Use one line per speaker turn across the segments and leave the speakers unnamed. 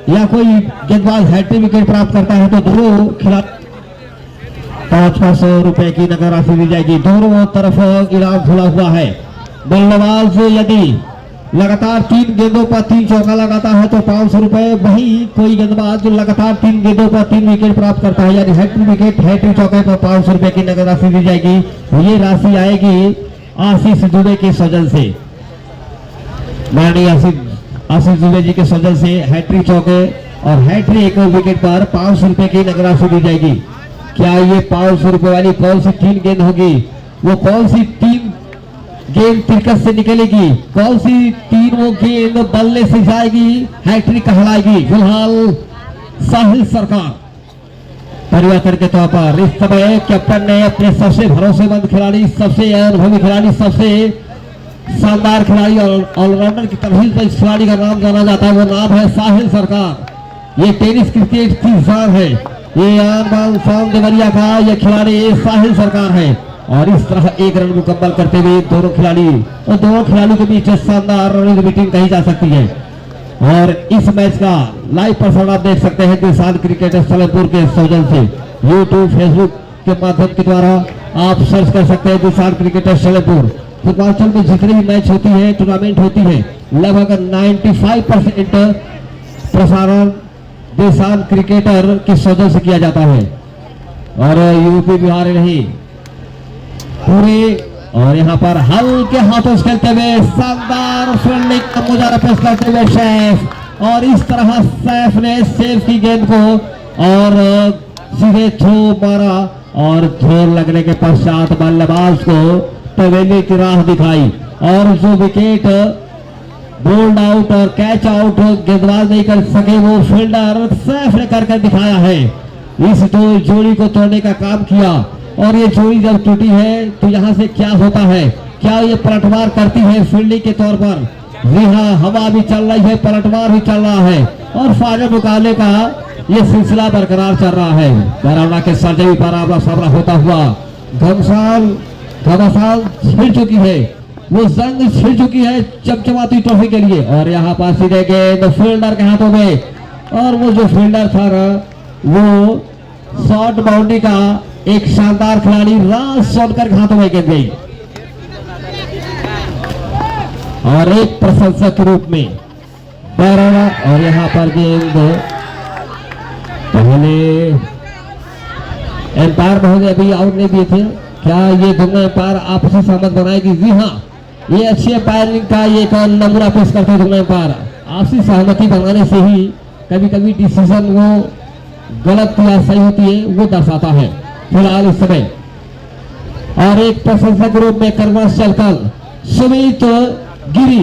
या कोई गेंदबाज हैट्रिक विकेट प्राप्त करता है तो दोनों खिलाड़ी 500 रुपए की नगद राशि दी जाएगी। दोनों तरफ इनाम खुला हुआ है। बल्लेबाज यदि लगातार 3 गेंदों पर 3 चौका लगाता है तो 500 रुपए। वही कोई गेंदबाज जो लगातार 3 गेंदों पर 3 विकेट प्राप्त करता है यानी हैट्रिक विकेट हैट्रिक चौके पर 500 रुपए की नगद राशि दी जाएगी। ये राशि आएगी आशीष दुबे के सौजन से, माननीय आशीष दुबे जी के सौजन से हैट्रिक चौके और हैट्रिक विकेट पर 500 रुपए की नगद राशि दी जाएगी। क्या ये 500 रुपए वाली कौन सी 3 गेंद होगी, वो कौन सी 3 गेंद तिरकस से निकलेगी, कौन सी 3 वो गेंद बल्ले से जाएगी, हैट्रिक कहलाएगी। फिलहाल साहिल सरकार परिवर्तन के तौर पर इस समय कैप्टन ने अपने सबसे भरोसेमंद खिलाड़ी, सबसे अनुभवी खिलाड़ी, सबसे शानदार खिलाड़ी और ऑलराउंडर की तरह इस खिलाड़ी का नाम जाना जाता है, वो नाम है साहिल सरकार। ये टेनिस क्रिकेट की जान है, ये आनबान शान देवरिया का ये खिलाड़ी साहिल सरकार है। और इस तरह 1 रन मुकम्मल करते हुए दोनों खिलाड़ियों के बीच शानदार रनिंग मीटिंग कही जा सकती है। और इस मैच का लाइव प्रसारण आप देख सकते हैं दिशान क्रिकेट सलेमपुर के सौजन से यूट्यूब फेसबुक के माध्यम के द्वारा आप सर्च कर सकते हैं दिशान क्रिकेटर सलेमपुर। पूर्वांचल में जितने भी मैच होती है, टूर्नामेंट होती है, लगभग 95% प्रसारण दिशान क्रिकेटर के सौजन से किया जाता है। और यूपी बिहार नहीं पूरे। और यहाँ पर हल्के हाथों से खेलते हुए शानदार फील्डिंग का मुजाहरा पेश करते हुए सैफ, और इस तरह सैफ ने सैफ की गेंद को और सीधे थ्रो मारा और थ्रो लगने के पश्चात बल्लेबाज को पवेली की राह दिखाई और जो विकेट बोल्ड आउट और कैच आउट गेंदबाज नहीं कर सके वो फील्डर सैफ ने करके दिखाया है। इस दो जोड़ी को तोड़ने का काम किया और ये जोड़ी जब टूटी है तो यहाँ से क्या होता है, क्या ये पलटवार करती है फील्डिंग के तौर पर? जी हाँ, हवा भी चल रही है, पलटवार भी चल रहा है और फाइनल मुकाबले का ये सिलसिला बरकरार चल रहा है। बरौना के सर्जरी पर आमना सामना होता हुआ घमासान छिड़ चुकी है, वो जंग छिड़ चुकी है चमचमाती ट्रॉफी के लिए। और यहाँ पर सीधे गेंद फील्डर के हाथों में, और वो जो फील्डर था वो शॉर्ट बाउंड्री का एक शानदार खिलाड़ी राज सोनकर के हाथों में गेंद गई और एक प्रशंसक के रूप में बरौना। और यहाँ पर गेंद पहले एम्पायर महोदय अभी आउट नहीं दिए थे, क्या ये दोनों एम्पायर आपसी सहमत बनाएगी? जी हाँ, ये अच्छी एम्पायरिंग का ये एक नमूना पेश करते हैं दोनों एम्पायर। आपसी सहमति बनाने से ही कभी कभी डिसीजन वो गलत या सही होती है वो दर्शाता है। फिलहाल इस समय और एक प्रशंसक रूप में करवास चलकर सुमित गिरी,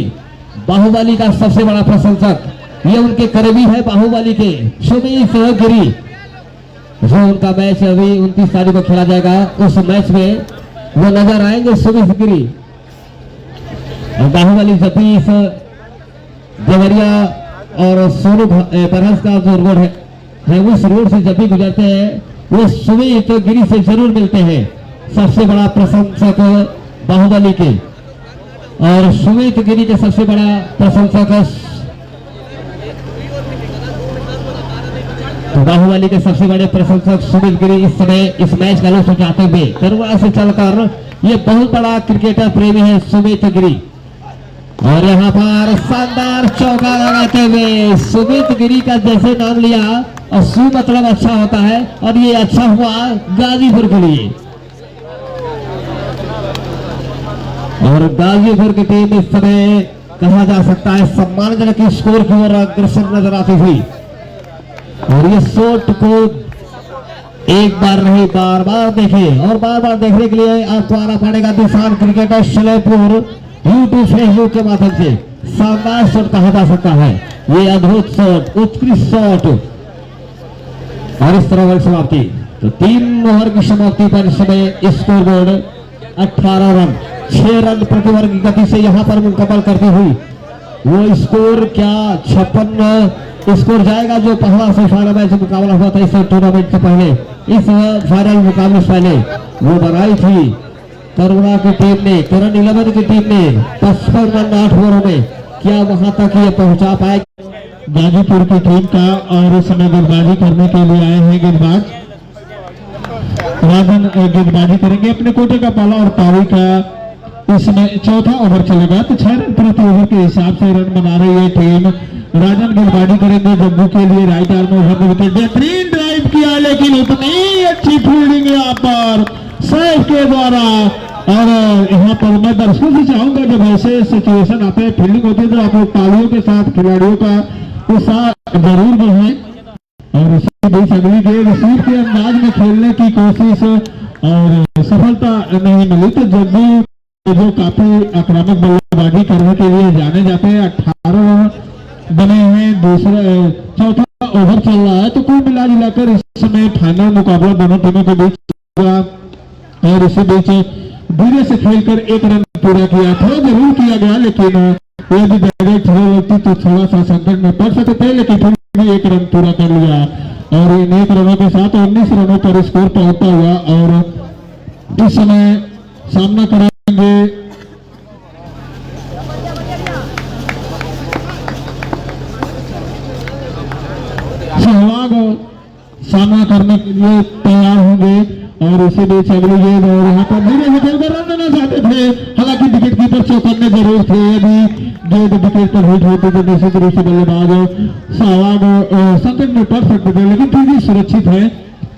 बाहुबली का सबसे बड़ा प्रशंसक, ये उनके करीबी है बाहुबली के सुमित गिरी। जो उनका मैच अभी 29 तारीख को खेला जाएगा उस मैच में वो नजर आएंगे सुमित गिरी। बाहुबली जब भी इस देवरिया और सोनू बरहस का जो रोड है उस रोड से जब भी गुजरते हैं वो सुमित गिरी से जरूर मिलते हैं, सबसे बड़ा प्रशंसक बाहुबली के। और सुमित गिरी के सबसे बड़ा प्रशंसक बाहुबली के सबसे बड़े प्रशंसक सुमित गिरी इस समय इस मैच का लुत्फ उठाते हुए करवा से चलकर ये बहुत बड़ा क्रिकेटर प्रेमी है सुमित गिरी। और यहाँ पर शानदार चौका लगाते हुए सुमित गिरी का जैसे नाम लिया और सु मतलब अच्छा होता है और ये अच्छा हुआ गाजीपुर के लिए। और गाजीपुर की टीम इस समय कहा जा सकता है सम्मानजनक स्कोर की ओर अग्रसर नजर आती हुई। और ये शॉट को एक बार नहीं बार बार देखे और बार बार देखने के लिए आपको आना पड़ेगा दिशान क्रिकेटर सलेमपुर यूट्यूब फेसबुक के माध्यम से। शानदार शॉट कहा जा सकता है, ये अद्भुत शॉट, उत्कृष्ट शॉट। और इस तरह ओवर समाप्ति तो 3 ओवर की समाप्ति पर इस समय स्कोर बोर्ड 18 रन 6 रन प्रति ओवर की गति से यहाँ पर मुकम्मल करती हुई वो स्कोर क्या 56 स्कोर जाएगा जो पहला से फाइनल मैच मुकाबला हुआ था इस टूर्नामेंट से पहले, इस फाइनल मुकाबले से पहले वो बनाई थी करुणा की टीम ने, करण 11 की टीम ने 55 रन 8 ओवरों में। क्या वहां तक ये पहुंचा पाएगी? गाजीपुर की टीम का। और इस समय गेंदबाजी करने के लिए आए हैं गेंदबाज राजन। गेंदबाजी करेंगे अपने कोटे का पाला और पारी का इसमें चौथा ओवर चलेगा। तो 6 रन प्रति ओवर के हिसाब से रन बना रही है टीम। राजन गेंदबाजी करेंगे जम्मू के लिए। राइट आर्म में ओवर विकेट बेहतरीन ड्राइव किया, लेकिन उतनी अच्छी फील्डिंग यहाँ पर सैफ के द्वारा। और यहाँ पर मैं दर्शकों से चाहूंगा जब ऐसे सिचुएशन आते हैं, फील्डिंग होती है, तो आप लोग तालियों के साथ खिलाड़ियों का उत्साह जरूर बढ़ाएं। और इसी बीच अगली गेंद रिसीव के अंदाज में खेलने की कोशिश और सफलता नहीं मिली। तो जम्मू जो काफी आक्रामक बल्लेबाजी करने के लिए जाने जाते हैं, 18 रन बने हैं, चौथा ओवर चल रहा है। तो कुल मिला जुलाकर इस समय फाइनल मुकाबला दोनों टीमों के बीच हुआ। और इसी बीच धीरे से खेलकर 1 रन पूरा किया, थ्रो जरूर किया गया, लेकिन यदि डायरेक्ट थ्रो होती तो थोड़ा सा संकट में पड़ सकते थे, लेकिन फिर भी 1 रन पूरा कर लिया। और इन 1 रनों के साथ 19 रनों पर स्कोर पहुंचता हुआ। और इस समय सामना करेंगे सहवाग, सामना करने के लिए तैयार होंगे। और इसी बीच अगली गेंद, और यहाँ पर धीरे से खेलकर रन देना चाहते थे, हालांकि विकेट कीपर चौकन्ने जरूर थे। यदि गेंद विकेट पर हिट होती तो निश्चित रूप से बल्लेबाज सहवाग संकट में पड़ सकते थे, लेकिन फिर भी सुरक्षित है।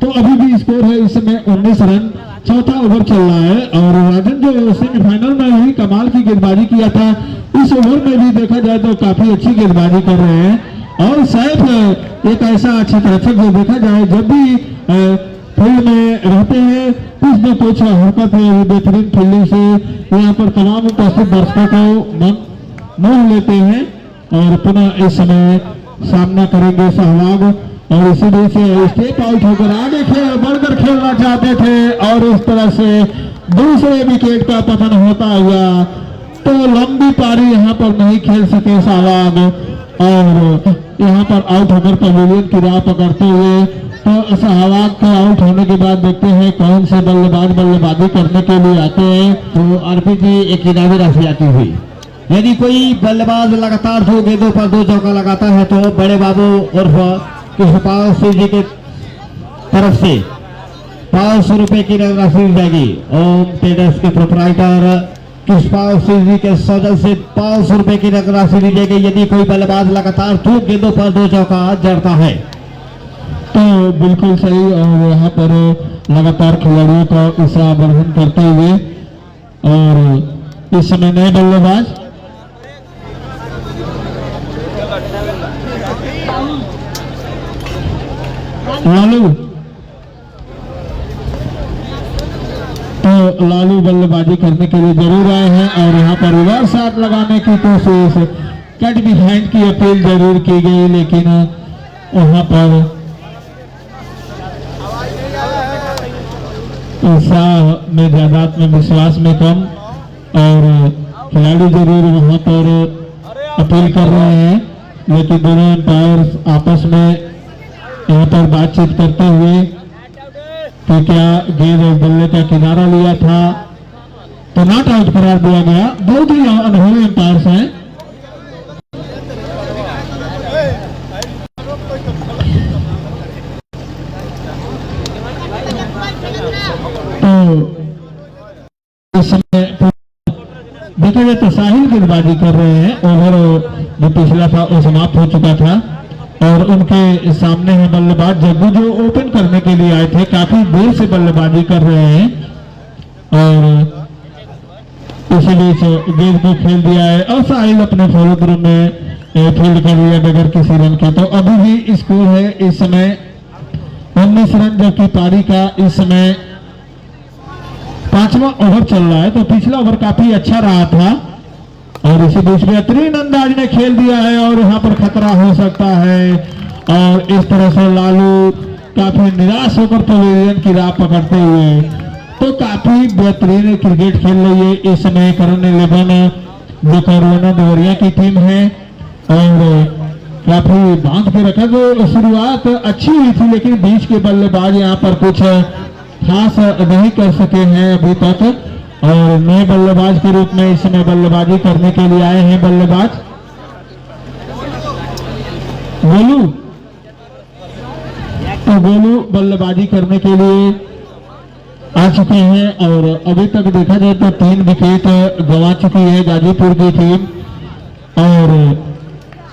तो अभी भी स्कोर है इस समय 19 रन, चौथा ओवर चल रहा है। और राजन जो सेमीफाइनल में ही कमाल की गेंदबाजी किया था, इस ओवर में भी देखा जाए तो काफी अच्छी गेंदबाजी कर रहे हैं। और सैफ एक ऐसा अच्छा रक्षक जो देखा जाए जब भी फील्ड में रहते हैं कुछ न कुछ हरकत है, बेहतरीन फील्डिंग से यहाँ पर तमाम उपस्थित दर्शकों को मोह लेते हैं। और पुनः इस समय सामना करेंगे सहवाग। और इसी बीच स्टेप आउट होकर आगे बढ़कर खेलना चाहते थे, और इस तरह से दूसरे विकेट का पतन होता हुआ। तो लंबी पारी यहाँ पर नहीं खेल सके सहवाग, और यहाँ पर आउट होकर पवेलियन की राह पकड़ते हुए। तो सहवाग के आउट होने के बाद देखते हैं कौन से बल्लेबाज बल्लेबाजी करने के लिए आते हैं। तो आरपीजी एक इनामी राशि आती हुई, यदि कोई बल्लेबाज लगातार 2 गेंदों पर 2 चौका लगाता है तो बड़े बाबू उर्फ कृष्णपाल सिंह जी की तरफ से 500 रुपए की नगद राशि दी जाएगी। ओम ट्रेडर्स के प्रोपराइटर कृष्णपाल सिंह जी के सौजन से 500 रुपए की नगद राशि दी जाएगी यदि कोई बल्लेबाज लगातार 2 गेंदों पर 2 चौका जड़ता है। तो बिल्कुल सही। और यहाँ पर लगातार खिलाड़ियों का उत्साह वर्धन करते हुए, और इस समय नए बल्लेबाज लालू, तो लालू बल्लेबाजी करने के लिए जरूर आए हैं। और यहाँ पर रिवर्स शॉट लगाने की कोशिश, कट बिहाइंड की अपील जरूर की गई, लेकिन वहां पर उत्साह में ज्यादा, आत्मविश्वास में कम, और खिलाड़ी जरूर वहां पर अपील कर रहे हैं, लेकिन दोनों एम्पायर आपस में यहाँ पर बातचीत करते हुए कि क्या गेंद और बल्ले का किनारा लिया था तो नॉट आउट करार दिया गया। बहुत ही अनुभवी एम्पायर्स हैं। तो इस समय देखा जाए तो साहिल गेंदबाजी कर रहे हैं। ओवर जो पिछला था वो समाप्त हो चुका था, और उनके सामने है बल्लेबाज जग्गू जो ओपन करने के लिए आए थे, काफी देर से बल्लेबाजी कर रहे हैं। और इसी बीच गेंद को खेल दिया है और साहिल अपने फॉलो थ्रू में फील्ड कर लिया बगैर किसी रन के। तो अभी भी स्कोर है इस समय 19 रन, जबकि पारी का इस समय 5वां ओवर चल रहा है। तो पिछला ओवर काफी अच्छा रहा था, और इसी बीच बेहतरीन अंदाज में खेल दिया है, और यहाँ पर खतरा हो सकता है। और इस तरह से लालू काफी निराश होकर पवेलियन की राह पकड़ते हुए। तो काफी बेहतरीन क्रिकेट खेल रही है इस समय करण 11 जो कोरोना देवरिया की टीम है, और काफी बांध के रखा। जो शुरुआत अच्छी हुई थी, लेकिन बीच के बल्लेबाज यहाँ पर कुछ खास नहीं कर सके हैं अभी तक। और नए बल्लेबाज के रूप में इस समय बल्लेबाजी करने के लिए आए हैं बल्लेबाज
गोलू, तो गोलू बल्लेबाजी करने के लिए आ चुके हैं और अभी तक देखा जाए तो 3 विकेट गंवा चुकी है गाजीपुर की टीम और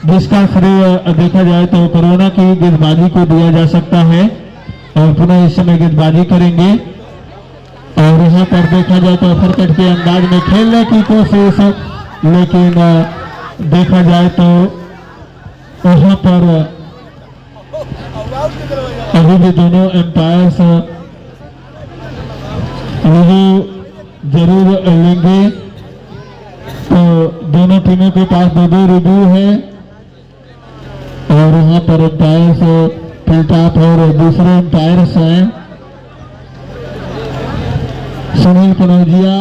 जिसका श्रेय देखा जाए तो कोरोना की गेंदबाजी को दिया जा सकता है और पुनः इस समय गेंदबाजी करेंगे। और यहाँ पर देखा जाए तो फरकट के अंदाज में खेलने की कोशिश, लेकिन देखा जाए तो वहां पर अभी भी दोनों एम्पायर्स रिव्यू जरूर लेंगे। तो दोनों टीमों के पास 2-2 रिव्यू है और वहां पर एम्पायर्स फिल्टाप और दूसरे एम्पायर्स हैं।
सुनील कनौजिया,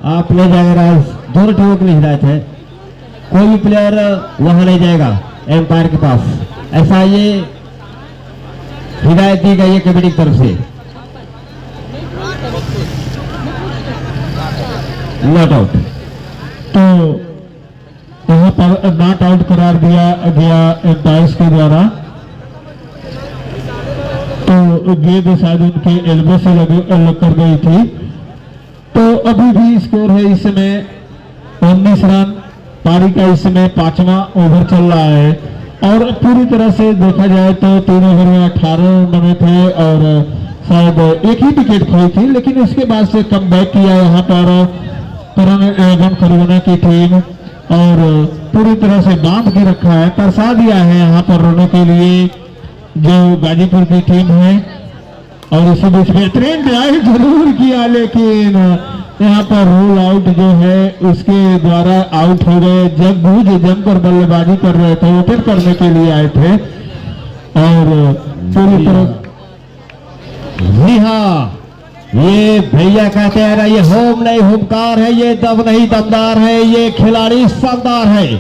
आप ले जाएगा राज, दोनों टीमों के लिए हिदायत है, कोई भी प्लेयर वहां नहीं जाएगा एम्पायर के पास, ऐसा ये हिदायत दी गई है कमेटी की तरफ से। नॉट आउट,
तो यहाँ पर नॉट आउट करार दिया गया एम्पायर्स के द्वारा। तो गेंद शायद उनके एल्बो से लग कर गई थी। तो अभी भी स्कोर है इस समय 19 रन। पारी का इस समय 5वां ओवर चल रहा है और पूरी तरह से देखा जाए तो 3 ओवर में 18 रन बने थे और शायद एक ही विकेट खोई थी, लेकिन उसके बाद से कम बैक किया यहाँ पर करण करुणा की टीम और पूरी तरह से बांध के रखा है, तरसा दिया है यहाँ पर रनों के लिए जो गाजीपुर की टीम है। और इसी बीच बेहतरीन ड्राइव जरूर किया, लेकिन यहाँ पर रूल आउट जो है उसके द्वारा आउट हो गए। जब बूझ जमकर बल्लेबाजी कर रहे थे, विकेट करने के लिए आए थे और पूरी तरह
जी हाँ, ये भैया कहते हैं ना, ये होम नहीं होमकार है, ये दम नहीं दमदार है, ये खिलाड़ी शानदार है,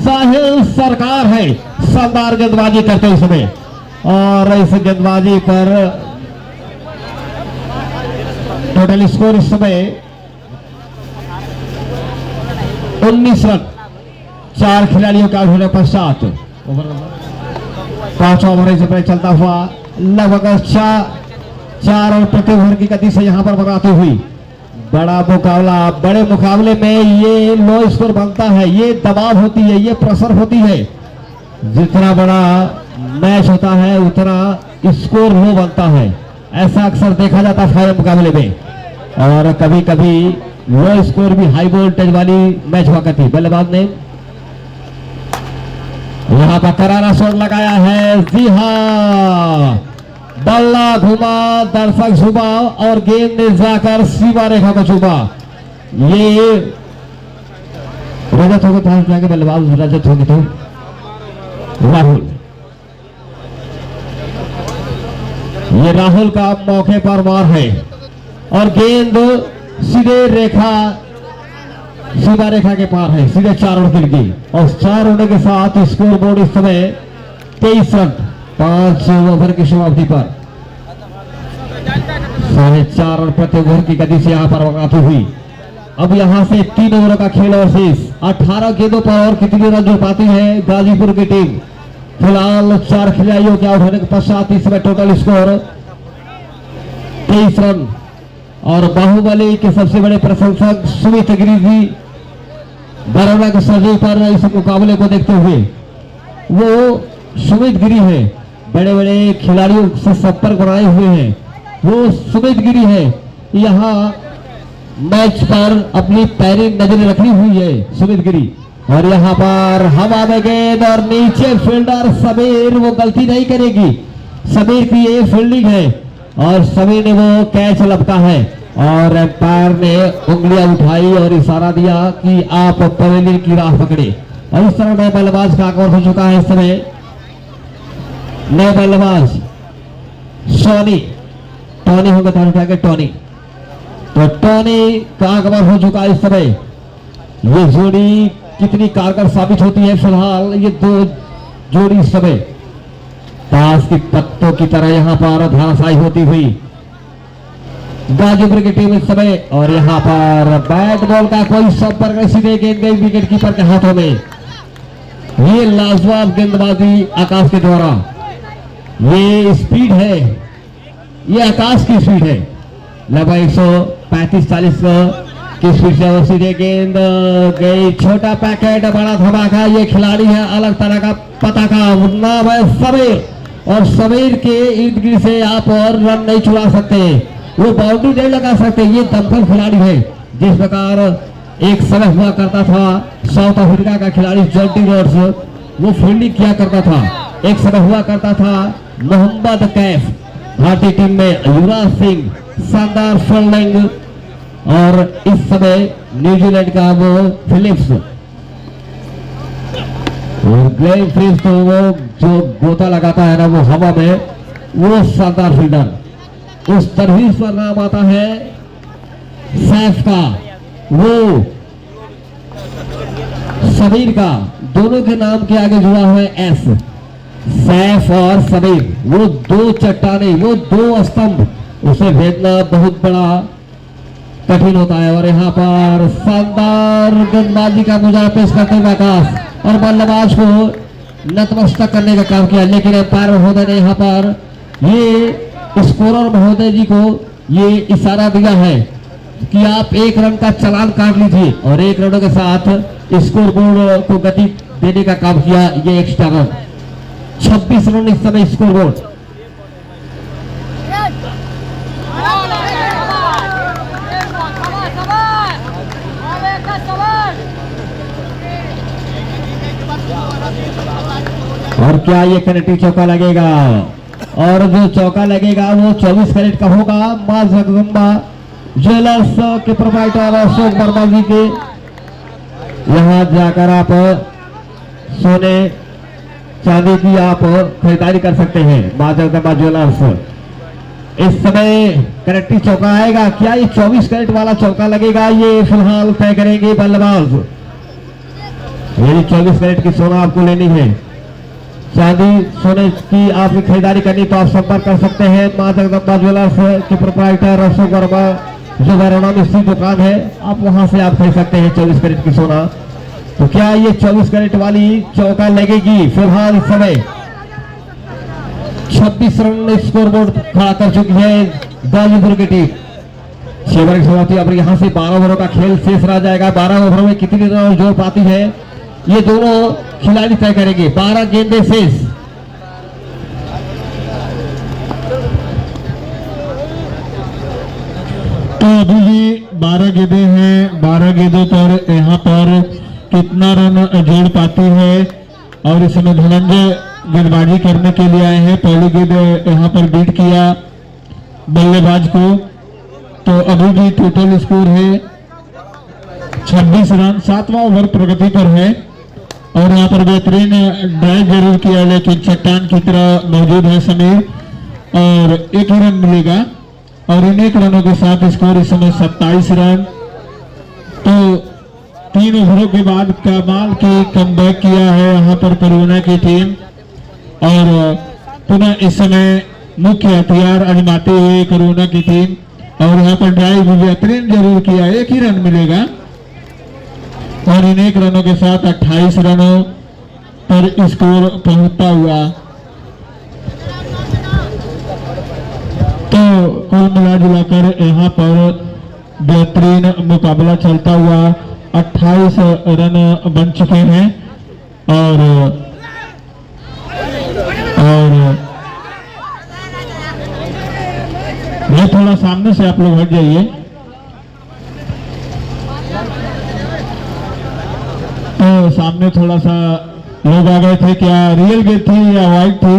साहिल सरकार है, शानदार गेंदबाजी करते हैं इसमें। और इस गेंदबाजी पर टोटल स्कोर इस समय 19 रन 4 खिलाड़ियों का आउट होने पश्चात 5 ओवर इस पर चलता हुआ लगभग 4 और प्रति ओवर की गति से यहां पर बनाती हुई बड़ा मुकाबला। बड़े मुकाबले में ये लो स्कोर बनता है, ये दबाव होती है, ये प्रेशर होती है। जितना बड़ा मैच होता है उतना स्कोर लो बनता है, ऐसा अक्सर देखा जाता है फाइनल मुकाबले में। और कभी कभी लो स्कोर भी हाई वोल्टेज वाली मैच हुआ करती। बल्लेबाज ने यहां पर करारा शॉट लगाया है, जी हाँ, बल्ला घुमा, दर्शक छुपा और गेंद ने जाकर सीमा रेखा को छुपा। ये रजत होगा तो बल्लेबाज रजत होंगे तो राहुल, ये राहुल का मौके पर वार है और गेंद सीधे रेखा सीमा रेखा के पार है, सीधे 4 रन गिर गई और 4 होने के साथ स्कोर बोर्ड इस समय 23 रन 5 ओवर की समाप्ति पर 4.5 रन प्रति ओवर की गति से यहां पर वकाती हुई। अब यहां से 3 ओवरों का खेल और शेष 18 गेंदों पर और कितनी रन जो पाती है गाजीपुर की टीम। फिलहाल 4 खिलाड़ियों के आउट होने के पश्चात इस समय टोटल स्कोर 23 रन। और बाहुबली के सबसे बड़े प्रशंसक सुमित गिरी जी बरौला के सर्जरी पर इस मुकाबले को देखते हुए, वो सुमित गिरी है, बड़े बड़े खिलाड़ियों से संपर्क बनाए हुए हैं, वो सुमित गिरी है, यहाँ मैच पर अपनी पैरी नजर रखी हुई है सुमित गिरी। और यहाँ पर हवा में गेंद और नीचे फील्डर समीर, वो गलती नहीं करेगी, समीर की ये फील्डिंग है और समीर ने वो कैच लपका है और एम्पायर ने उंगलियां उठाई और इशारा दिया कि आप पवेलियन की राह पकड़े। और इस तरह नए बल्लेबाज का आगमन हो चुका है। इस समय नए बल्लेबाज सोनी, टॉनी होगा तो टॉनी, तो टॉनी का आगमन हो चुका है इस समय। ये जोड़ी कितनी कारगर साबित होती है, फिलहाल ये 2 जोड़ी इस समय ताश की पत्तों की तरह यहां पर धाराशायी होती हुई गाजीपुर की टीम इस समय। और यहां पर बैट बॉल का कोई संपर्क नहीं, सीधे गेंद गई विकेट कीपर के हाथों में। ये लाजवाब गेंदबाजी आकाश के द्वारा, ये स्पीड है, ये आकाश की स्पीड है। लगभग 135-40 की स्पीड से वो सीधे गेंद गई, छोटा पैकेट बड़ा धमाका। ये खिलाड़ी है अलग तरह का पताका, नाम है समीर, और समीर के इर्द गिर्द से आप और रन नहीं छुड़ा सकते, वो बाउंड्री नहीं लगा सकते। ये दमकल खिलाड़ी है। जिस प्रकार एक समय हुआ करता था साउथ अफ्रीका का खिलाड़ी जॉन्टी रॉड्स, वो फील्डिंग किया करता था। एक समय हुआ करता था मोहम्मद कैफ, भारतीय टीम में युवराज सिंह शानदार फील्डिंग, और इस समय न्यूजीलैंड का वो फिलिप्स, और ग्लेन फिलिप्स तो वो जो गोता लगाता है ना वो हवा में, वो शानदार फील्डर। उस तरहीस पर नाम आता है सैफ का, वो समीर का, दोनों के नाम के आगे जुड़ा हुआ है एस। सैफ और समीर, वो दो चट्टाने, वो दो स्तंभ, उसे भेदना बहुत बड़ा कठिन होता है। और यहाँ पर शानदार गेंदबाजी का मुजाहरा पेश करते हुए आकाश, और बल्लेबाज को नतमस्तक करने का काम किया, लेकिन अंपायर महोदय ने यहाँ पर ये स्कोरर महोदय जी को ये इशारा दिया है कि आप 1 रन का चालान काट लीजिए, और 1 रनों के साथ स्कोर बोर्ड को गति देने का काम किया। ये एक्स्ट्रा रन 26 रन इस समय स्कोर बोर्ड। और क्या ये कनेक्टिव चौका लगेगा, और जो चौका लगेगा वो 24 कैरेट का होगा। मां जगदम्बा ज्वेलर्स के प्रोप्राइटर अशोक वर्मा जी के यहाँ जाकर आप सोने चांदी की आप खरीदारी कर सकते हैं। मां जगदम्बा ज्वेलर्स। इस समय कनेक्टिव चौका आएगा, क्या ये 24 कैरेट वाला चौका लगेगा, ये फिलहाल तय करेंगे बल्लेबाज। यदि 24 कैरेट की सोना आपको लेनी है, चांदी सोने की आपकी खरीदारी करनी, तो आप संपर्क कर सकते हैं मां जगदम्बा ज्वेलर्स के प्रोप्राइटर अशोक वर्मा, जो वैरोना में स्थित दुकान है, आप वहां से आप खरीद सकते हैं 24 कैरेट की सोना। तो क्या ये 24 कैरेट वाली चौका लगेगी? फिलहाल इस समय 26 रन स्कोर बोर्ड खड़ा कर चुकी है गाजीपुर की टीम। 6 ओवर की समाप्ति। अब यहाँ से 12 ओवरों का खेल शेष रह जाएगा। 12 ओवरों में कितनी रन जोड़ पाती है ये दोनों खिलाड़ी तय करेंगे। 12 गेंदें शेष।
तो अभी भी 12 गेंदें हैं। 12 गेंदों पर यहाँ पर कितना रन जोड़ पाती है, और इस समय धनंजय गेंदबाजी करने के लिए आए हैं। पहली गेंद यहाँ पर बीट किया बल्लेबाज को। तो अभी भी टोटल स्कोर है 26 रन। 7वां ओवर प्रगति पर है, और यहाँ पर बेहतरीन ड्राइव जरूर किया, लेकिन चट्टान की तरह मौजूद है समीर, और 1 ही रन मिलेगा। और इन 1 रनों के साथ स्कोर इस समय 27 रन। तो 3 ओवरों के बाद कमाल की कमबैक किया है यहाँ पर करुणा की टीम, और पुनः इस समय मुख्य हथियार आजमाते हुए करुणा की टीम, और यहाँ पर ड्राइव भी बेहतरीन जरूर किया। 1 ही रन मिलेगा, और इन 1 रनों के साथ 28 रनों पर स्कोर पहुंचता हुआ। तो कुल मिला जुलाकर यहाँ पर बेहतरीन मुकाबला चलता हुआ 28 रन बन चुके हैं। और ये थोड़ा सामने से आप लोग हट जाइए। तो सामने थोड़ा सा लोग आ गए थे। क्या रियल गेट थी या वाइट थी?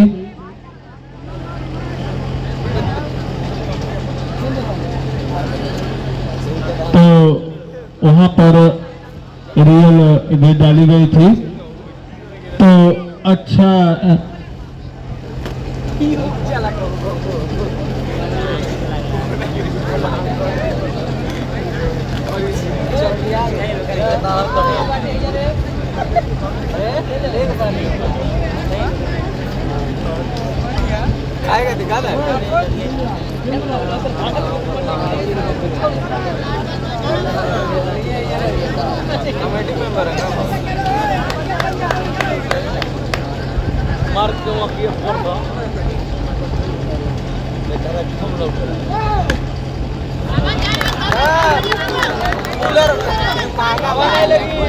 तो वहां पर रियल गेट डाली गई थी। तो अच्छा
आएगा दिखा दे कमेटी मेंबर है ना। Marco aquí en Porto. Le cara que como lo cooler हवा लगी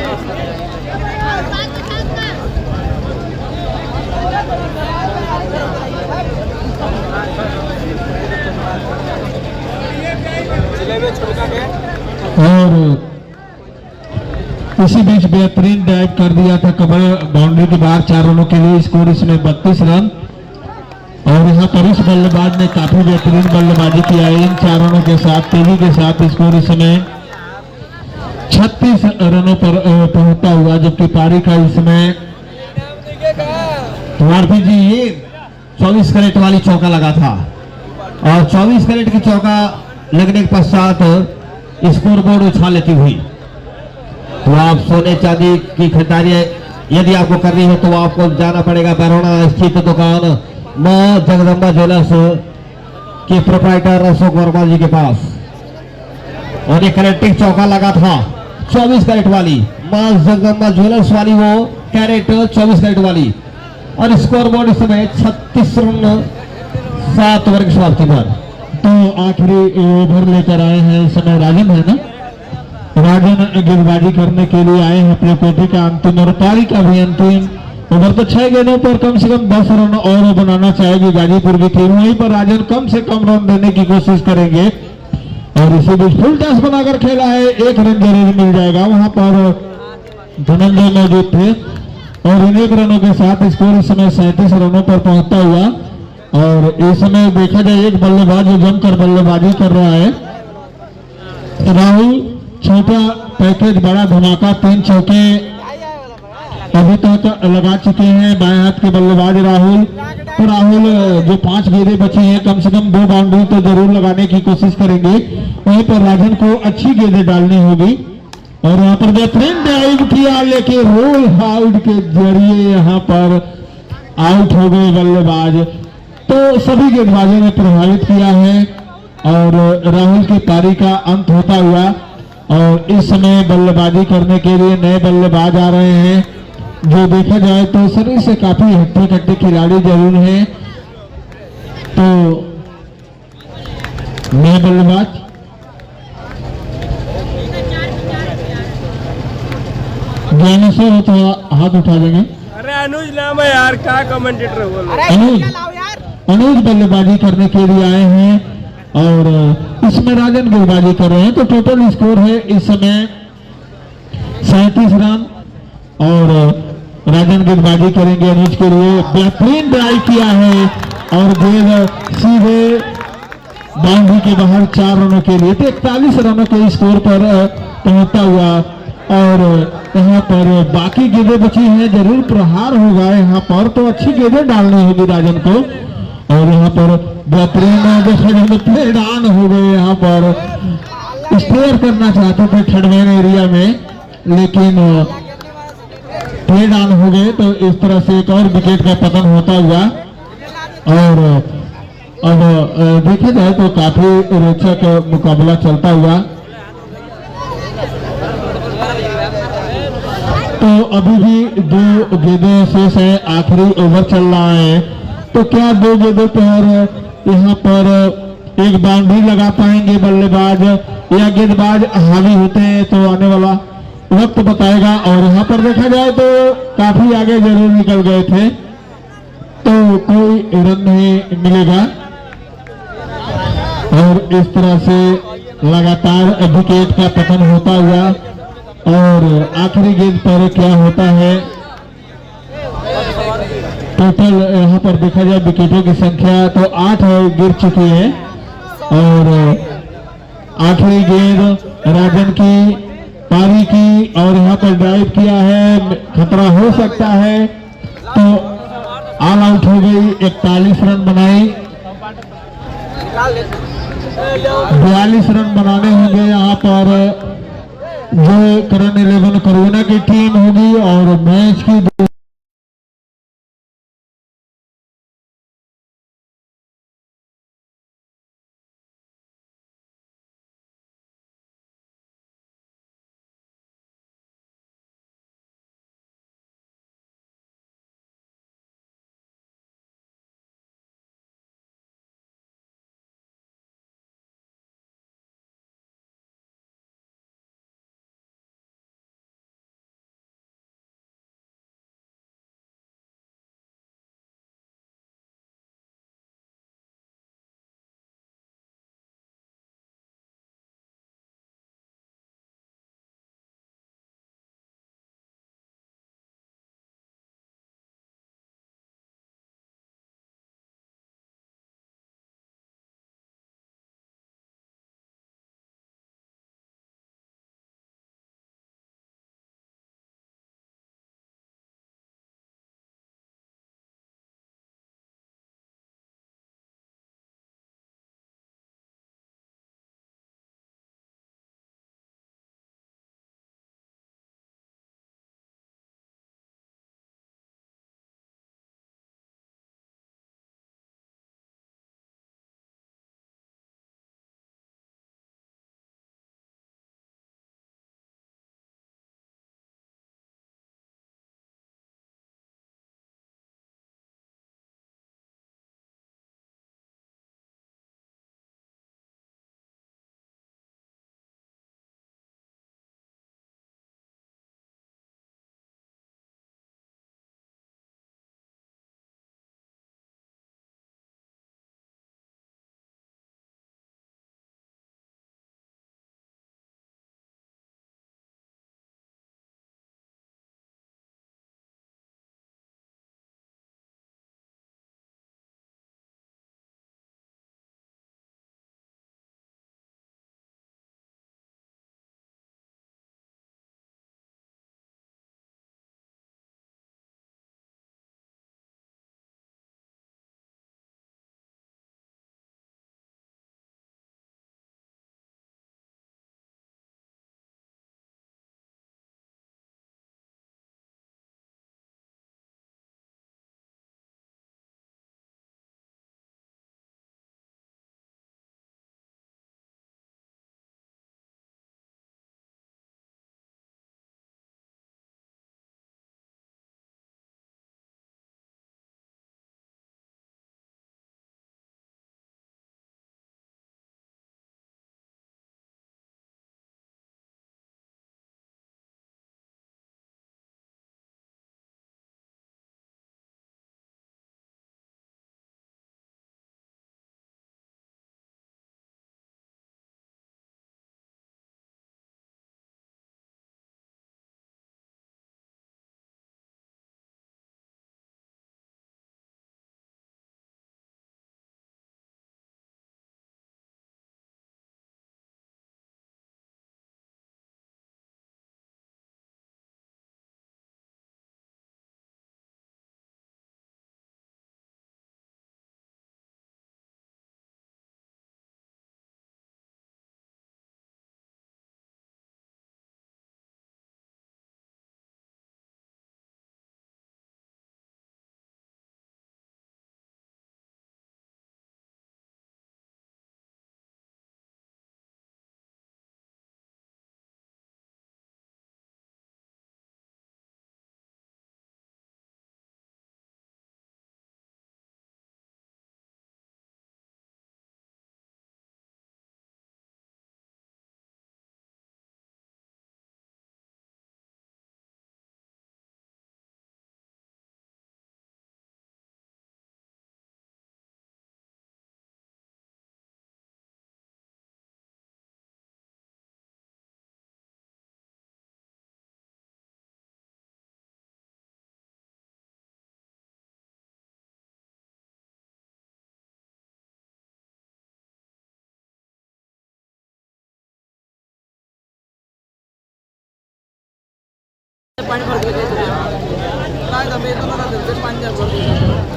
जिले में छोड़ के
और इसी बीच बेहतरीन डाइव कर दिया था कबर बाउंड्री के बाहर 4 रनों के लिए। स्कोर इसमें 32 रन। और यहाँ पर इस बल्लेबाज ने काफी बेहतरीन बल्लेबाजी किया है। इन 4 रनों के साथ तेजी के साथ स्कोर इसमें 36 रनों पर पहुंचता हुआ, जबकि पारी का इसमें
वारपी जी ये 24 कैरेट वाली चौका लगा था और 24 कैरेट की चौका लगने के पश्चात स्कोर बोर्ड उछाल लेती हुई। तो आप सोने चांदी की खरीदारी यदि आपको करनी है तो आपको जाना पड़ेगा बरौना स्थित दुकान मां जगदम्बा ज्वेलर्स के प्रोप्राइटर अशोक वर्मा जी के पास। और एक कैरेटिक चौका लगा था 24 कैरेट वाली मां जगदम्बा ज्वेलर्स वाली, वो कैरेट 24 कैरेट वाली। और स्कोर बोर्ड इस समय 36 रन 7 ओवर की समाप्ति पर।
तो आखिरी ओवर लेकर आए हैं इस समय राजन है ना, राजन गेंदबाजी करने के लिए आए हैं अपने कोटे का अंतिम और पारी का भी अंतिम ओवर। तो 6 गेंदों पर कम से कम 10 रन और बनाना चाहेगी गाजीपुर की टीम। वहीं पर राजन कम से कम रन देने की कोशिश करेंगे और इसी बीच फुल टॉस बनाकर खेला है, 1 रन जरूर मिल जाएगा। वहां पर धनंजय मौजूद थे और इन 1 रनों के साथ स्कोर इस समय 37 रनों पर पहुंचता हुआ। और इस समय देखा जाए एक बल्लेबाज जो जमकर बल्लेबाजी कर रहा है राहुल, छोटा पैकेज बड़ा धमाका, 3 चौके अभी तक लगा चुके हैं बाएं हाथ के बल्लेबाज राहुल। तो राहुल जो 5 गेंदें बची हैं कम से कम 2 बाउंड्री तो जरूर लगाने की कोशिश करेंगे। वहीं पर राजन को अच्छी गेंदें डालनी होगी। और यहाँ पर बेहतरीन डाइव किया लेकिन रोल आउट के जरिए यहाँ पर आउट हो गए बल्लेबाज। तो सभी गेंदबाजों ने प्रभावित किया है और राहुल की पारी का अंत होता हुआ। और इस समय बल्लेबाजी करने के लिए नए बल्लेबाज आ रहे हैं जो देखा जाए तो शरीर से काफी हट्टे कट्टे खिलाड़ी जरूर हैं। तो नए बल्लेबाज ज्ञानेश्वर हो तो हाथ उठा देंगे।
अरे अनुज नाम है यार, क्या कमेंटेटर बोल रहे
अनुज बल्लेबाजी करने के लिए आए हैं और इसमें राजन गेंदबाजी कर रहे हैं। तो टोटल स्कोर है इस समय 37 रन और राजन गेंदबाजी करेंगे अनुज के लिए। बेहतरीन ड्राइव किया है और गेंद सीधे बाउंड्री के बाहर 4 रनों के लिए। तो 41 रनों के स्कोर पर पहुंचता हुआ। और यहाँ पर बाकी गेंदें बची हैं, जरूर प्रहार होगा यहाँ पर, तो अच्छी गेंदें डालनी होगी राजन को। और यहाँ पर बेहतरीन प्ले डाउन हो गए, यहाँ पर स्टेयर करना चाहते थे थर्ड मैन एरिया में लेकिन प्ले डाउन हो गए। तो इस तरह से एक और विकेट का पतन होता हुआ। और अब देखा जाए तो काफी रोचक मुकाबला चलता हुआ। तो अभी भी 2 गेंदें शेष है, आखिरी ओवर चल रहा है। तो क्या 2 गेंदों पर यहाँ पर एक बाउंड्री लगा पाएंगे बल्लेबाज या गेंदबाज हावी होते हैं, तो आने वाला वक्त बताएगा। और यहाँ पर देखा जाए तो काफी आगे जरूर निकल गए थे, तो कोई रन नहीं मिलेगा। और इस तरह से लगातार विकेट का पतन होता हुआ। और आखिरी गेंद पर क्या होता है, टोटल यहाँ पर देखा जाए विकेटों की संख्या तो 8 गिर चुकी है। और आखिरी गेंद राजन की पारी की और यहाँ पर ड्राइव किया है, खतरा हो सकता है, तो ऑल आउट हो गई। 41 रन बनाई, 42 रन बनाने होंगे यहाँ पर जो करन 11 करोना की टीम होगी। और मैच की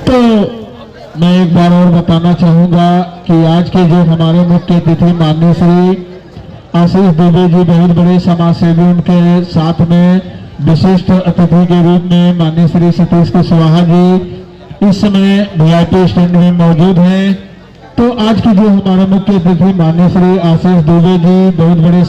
तो मैं एक बार और बताना चाहूंगा कि आज के जो हमारे मुख्य अतिथि माननीय श्री आशीष दुबे जी बहुत बड़े समाज सेवी, उनके साथ में विशिष्ट अतिथि के रूप में माननीय श्री सतीश कुशवाहा जी इस समय वीआईपी स्टैंड में मौजूद हैं। तो आज की जो हमारा मुख्य अतिथि माननीय श्री आशीष दुबे जी बहुत बड़े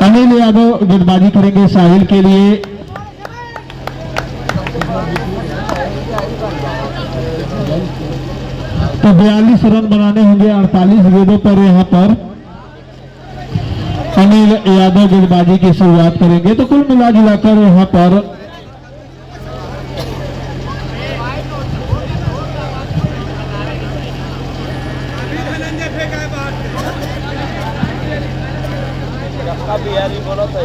अनिल यादव गेंदबाजी करेंगे साहिल के लिए। तो 42 रन बनाने होंगे 48 गेंदों पर। यहां पर अनिल यादव गेंदबाजी की शुरुआत करेंगे। तो कुल मिला जुलाकर यहां पर
बिहारी बोला था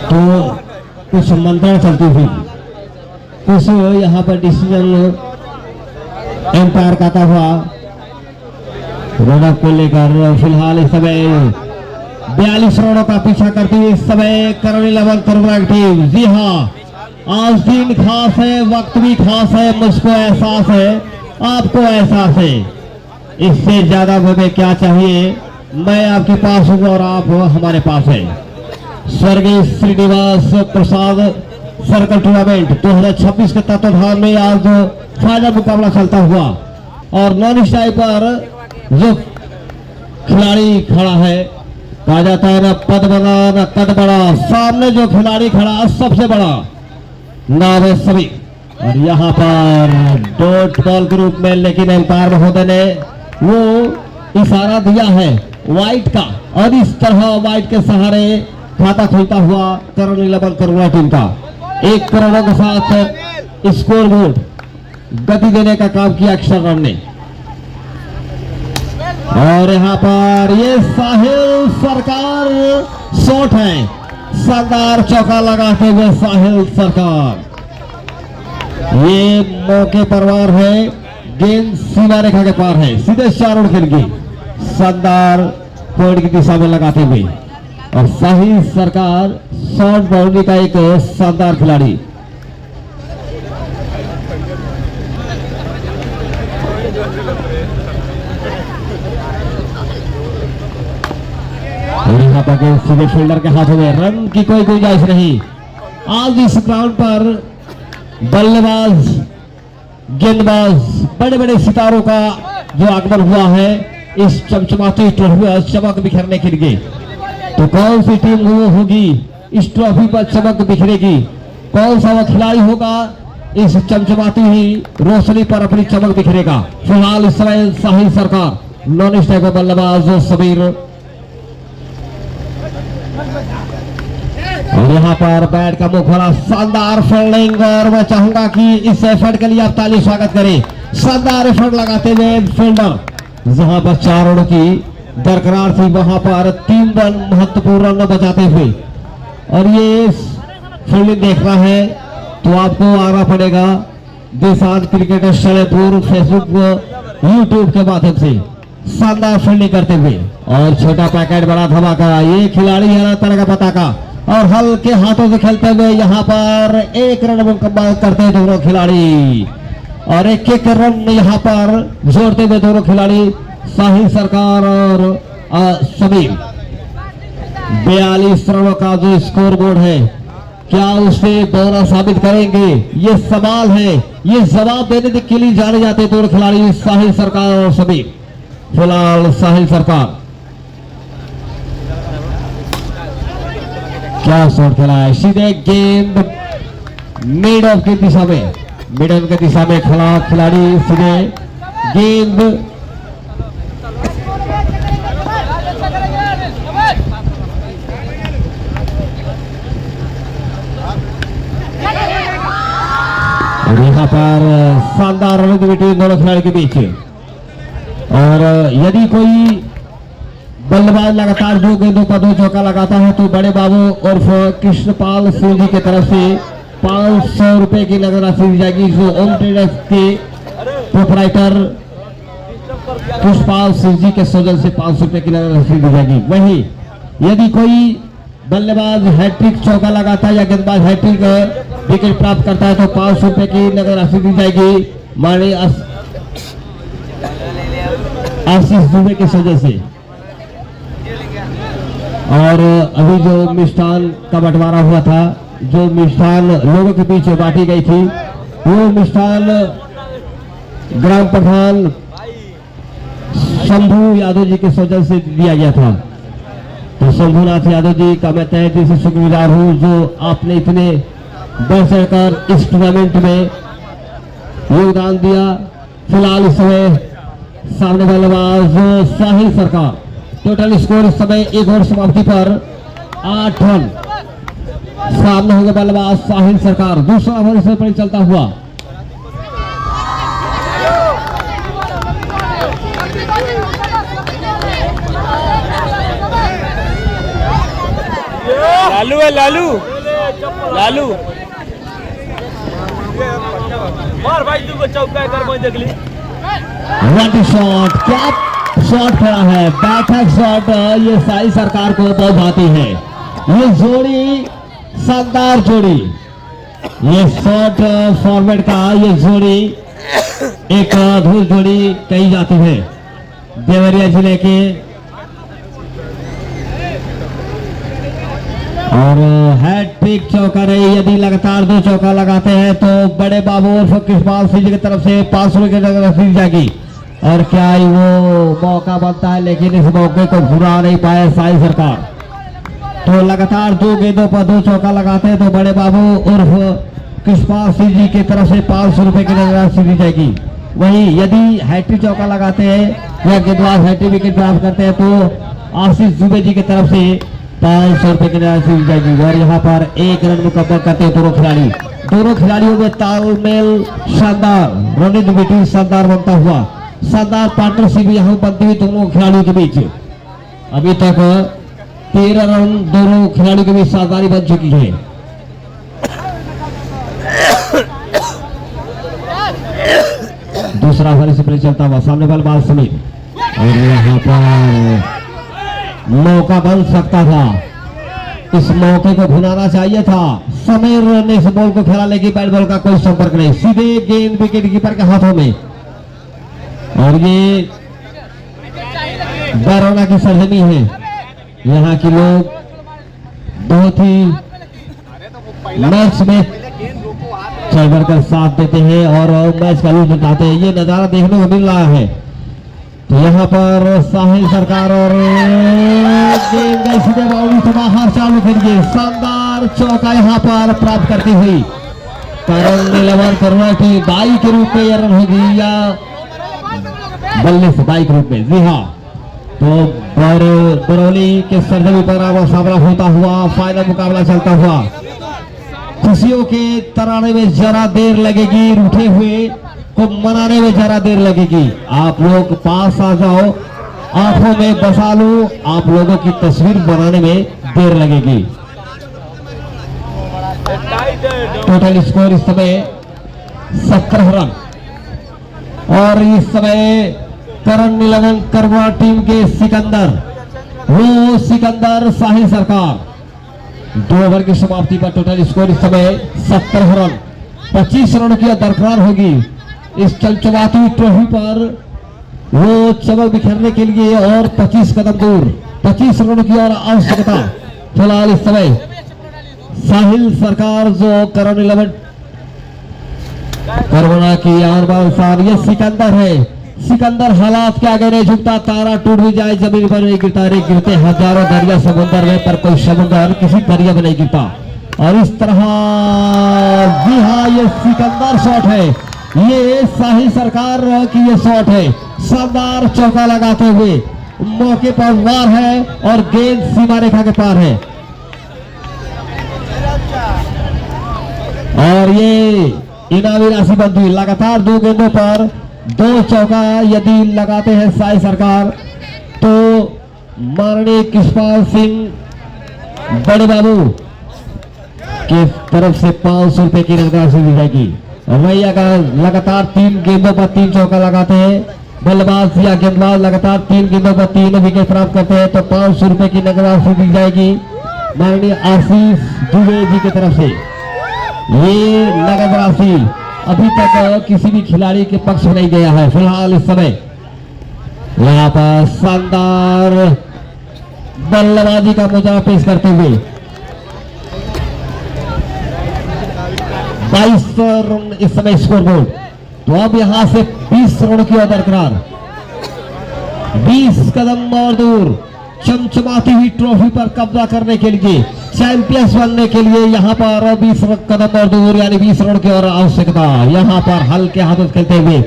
तो कुछ मंत्रणा चलती थी, कुछ यहाँ पर डिसीजन एम्पायर कहता हुआ रनअप को लेकर फिलहाल इस समय 42 रनों का पीछा करती हुई इस समय करौली लेवल तरबराग टीम। जी हाँ, आज दिन खास है, वक्त भी खास है, मुझको एहसास है, आपको एहसास है। इससे ज्यादा हमें क्या चाहिए? मैं आपके पास हूँ और आप हमारे पास है। स्वर्गीय श्रीनिवास प्रसाद सर्कल टूर्नामेंट 2026 के तत्वाधान में आज फाइनल मुकाबला चलता हुआ और नॉन स्टाइल पर जो खिलाड़ी खड़ा है कहा जाता है ना पद बड़ा ना कद बड़ा, सामने जो खिलाड़ी खड़ा सबसे बड़ा नाम है सभी। और यहाँ पर डॉट बॉल के रूप में, लेकिन एम्पायर महोदय ने वो इशारा दिया है वाइट का और इस तरह वाइट के सहारे खाता खुलता हुआ करण 11 करुणा टीम का 1 करोड़ों के साथ स्कोर बोर्ड गति देने का काम किया अक्षर रन ने। और यहाँ पर ये साहिल सरकार शॉट है, शानदार चौका लगाते हुए साहिल सरकार, ये मौके पर वार है, गेंद सीमा रेखा के पार है, सीधे 4 रन खेल गई, शानदार पॉइंट की दिशा में लगाते हुए। और साहिल सरकार शॉर्ट बाउंड्री का एक शानदार खिलाड़ी। और यहाँ पर सीधे फील्डर के हाथों में, रन की कोई गुंजाइश नहीं। आज इस ग्राउंड पर बल्लेबाज गेंदबाज बड़े बड़े सितारों का जो आगमन हुआ है इस चमचमाती ट्रॉफी पर चमक बिखरने के लिए, तो कौन सी टीम वो होगी इस ट्रॉफी पर चमक बिखरेगी, कौन सा वो खिलाड़ी होगा इस चमचमाती ही रोशनी पर अपनी चमक बिखरेगा। फिलहाल इस समय साहिल सरकार नॉन स्ट्राइक पर बल्लेबाज समीर, और यहाँ पर बैट का मुखड़ा, शानदार फील्डिंग। और मैं चाहूंगा कि इस एफर्ट के लिए आप ताली स्वागत करें, शानदार एफर्ट लगाते हुए फील्डर, जहां पर 4 रनों की दरकरार थी वहां पर 3 रन महत्वपूर्ण रन बचाते हुए। और ये फील्डिंग देखना है तो आपको आना पड़ेगा देशांत क्रिकेटर शलेपुर फेसबुक यूट्यूब के माध्यम से, शानदार फील्डिंग करते हुए। और छोटा पैकेट बड़ा धमाका, ये खिलाड़ी है तरह का पताका, और हल्के हाथों से खेलते हुए यहाँ पर 1 रन मुकम्मल करते हैं दोनों खिलाड़ी, और एक रन यहाँ पर जोड़ते हुए दोनों खिलाड़ी साहिल सरकार और समीर। 42 रनों का जो स्कोर बोर्ड है, क्या उसे दोनों साबित करेंगे, ये सवाल है। ये जवाब देने के लिए जाने जाते दोनों खिलाड़ी साहिल सरकार और समीर। फिलहाल साहिल सरकार क्या शॉट खेला है, सीधे गेंद मिड ऑफ की दिशा में, मिड ऑफ की दिशा में खड़ा खिलाड़ी, सीधे गेंद और यहाँ पर शानदार रणनीति दोनों खिलाड़ी के बीच। और यदि कोई बल्लेबाज लगातार 2 गेंदों पर 2 चौका लगाता है तो बड़े बाबू और कृष्णपाल सिंह जी की तरफ से 500 रुपए की नगद राशि दी जाएगी, जो ओम ट्रेडर्स के प्रोपराइटर कृष्णपाल सिंह जी के सौजन से 500 रुपए की नगद राशि दी जाएगी। वहीं यदि कोई बल्लेबाज हैट्रिक चौका लगाता है या गेंदबाज हैट्रिक विकेट प्राप्त करता है तो 500 रुपए की नगद राशि दी जाएगी माननीय आशीष दुबे के सौजन से। और अभी जो मिष्ठान का बंटवारा हुआ था, जो मिष्ठान लोगों के बीच बांटी गई थी, वो मिष्ठान ग्राम प्रधान शंभू यादव जी के सौजन से दिया गया था। तो शंभुनाथ यादव जी का मैं तहे दिल से शुक्रगुजार हूँ जो आपने इतने बढ़ चढ़कर इस टूर्नामेंट में योगदान दिया। फिलहाल इस समय सामने बल्लेबाज साहिल सरकार, टोटल स्कोर इस समय 1 ओवर समाप्ति पर 8 रन, सामने होगा बल्लेबाज साहिल सरकार। दूसरा ओवर इसमें पर चलता हुआ
लालू है, लालू लालू मार भाई, तू को चौका कर मैं देख ली।
शॉट, क्या शॉट खड़ा है, बैठक शॉट, ये साहिल सरकार को बहुत भाती है। ये जोड़ी शानदार जोड़ी, ये शॉट फॉरवर्ड का ये जोड़ी एक अद्भुत जोड़ी कही जाती है देवरिया जिले के। और हैट्रिक चौका रही। यदि लगातार 2 चौका लगाते हैं तो बड़े बाबू और कृष्णपाल सिंह जी की तरफ से 500 की नगद दी जाएगी। और क्या ही वो मौका बनता है, लेकिन इस मौके को भुला नहीं पाए साई सरकार। तो लगातार 2 गेंदों पर 2 चौका लगाते हैं तो बड़े बाबू उर्फ कृष्णपाल सिंह जी की तरफ से 500 रुपए की नगद राशि दी जाएगी। वहीं यदि हैट्रिक चौका लगाते हैं या गेंदबाज हैट्रिक विकेट प्राप्त करते हैं तो आशीष दुबे जी की तरफ से 500 रुपए की राशि दी जाएगी। और यहाँ पर 1 रन मुकम्मल करते हैं दोनों खिलाड़ी। दोनों खिलाड़ियों में तालमेल शानदार, रणनीति मीटिंग शानदार बनता हुआ, शानदार पार्टनरशिप यहाँ बनती हुई दोनों खिलाड़ियों के बीच। अभी तक 13 रन दोनों खिलाड़ियों के बीच साझेदारी बन चुकी है। दूसरा ओवर से पहले चलता हुआ सामने बल्लेबाज समीर। और यहाँ पर मौका बन सकता था, इस मौके को भुनाना चाहिए था। समीर ने इस बॉल को खेला, लेकिन बैट बॉल का कोई संपर्क नहीं, सीधे गेंद विकेट कीपर के हाथों में। और ये बरौना की सरजमी है, यहाँ के लोग बहुत ही मैच में चल बढ़ कर साथ देते हैं और मैच का लूट बताते हैं। ये नजारा देखने को मिल रहा है। तो यहाँ पर साहिल सरकार और गेंद सीधे बाउंड्री से बाहर चालू करिए। शानदार चौका यहाँ पर प्राप्त करती हुई करण नीलवन करुणा की बाई के रूप में यह रन होगी या बल्ले से बाई के रूप में। जी हाँ, तो बरौली के सरजमी पर सामना होता हुआ फाइनल मुकाबला चलता हुआ। खुशियों के तराने में जरा देर लगेगी, रूठे हुए को मनाने में जरा देर लगेगी। आप लोग पास आ जाओ, आंखों में बसा लो, आप लोगों की तस्वीर बनाने में देर लगेगी। टोटल स्कोर इस समय 17 रन। और इस समय करण नीलवन करवा टीम के सिकंदर साहिल सरकार 2 ओवर की समाप्ति पर टोटल स्कोर इस समय 17 रन। 25 रन की दरकार होगी इस चमचमाती ट्रॉफी पर वो चमक बिखेरने के लिए और 25 कदम दूर 25 रन की और आवश्यकता। फिलहाल इस समय साहिल सरकार जो करण 11 करवना की अनुसार ये सिकंदर है। सिकंदर हालात के आगे नहीं झुकता, तारा टूट भी जाए जमीन पर नहीं गिरता। रे गिरते हजारों दरिया समुद्र में, पर कोई समुद्र किसी दरिया में नहीं गिरता। और इस तरह जी हाँ, ये सिकंदर शॉट है, ये साहिल सरकार की ये शॉट है। शानदार चौका लगाते हुए मौके पर वार है और गेंद सीमा रेखा के पार है। और ये इनामी राशि बनती हुई लगातार 2 गेंदों पर 2 चौका यदि लगाते हैं साई सरकार तो माननीय कृष्णपाल सिंह बड़े बाबू की तरफ से 500 रुपए की नगद राशि दी जाएगी। वही अगर लगातार 3 गेंदों पर 3 चौका लगाते हैं, बल्लेबाज या गेंदबाज लगातार 3 गेंदों पर 3 विकेट प्राप्त करते हैं तो 500 रुपए की नगद राशि दी जाएगी माननीय आशीष दुबे जी की तरफ से। ये नगद राशि अभी तक किसी भी खिलाड़ी के पक्ष में नहीं गया है। फिलहाल इस समय यहाँ पर शानदार बल्लेबाजी का मुजाहरा पेश करते हुए 22 रन इस समय स्कोर बोर्ड। तो अब यहां से 20 रन की ओर बरकरार, 20 कदम और दूर चमचमाती हुई ट्रॉफी पर कब्जा करने के लिए, चैंपियंस बनने के लिए यहाँ पर 20 कदम और दूर यानी 20 रन की और आवश्यकता। यहाँ पर हल्के हाथों खेलते हुए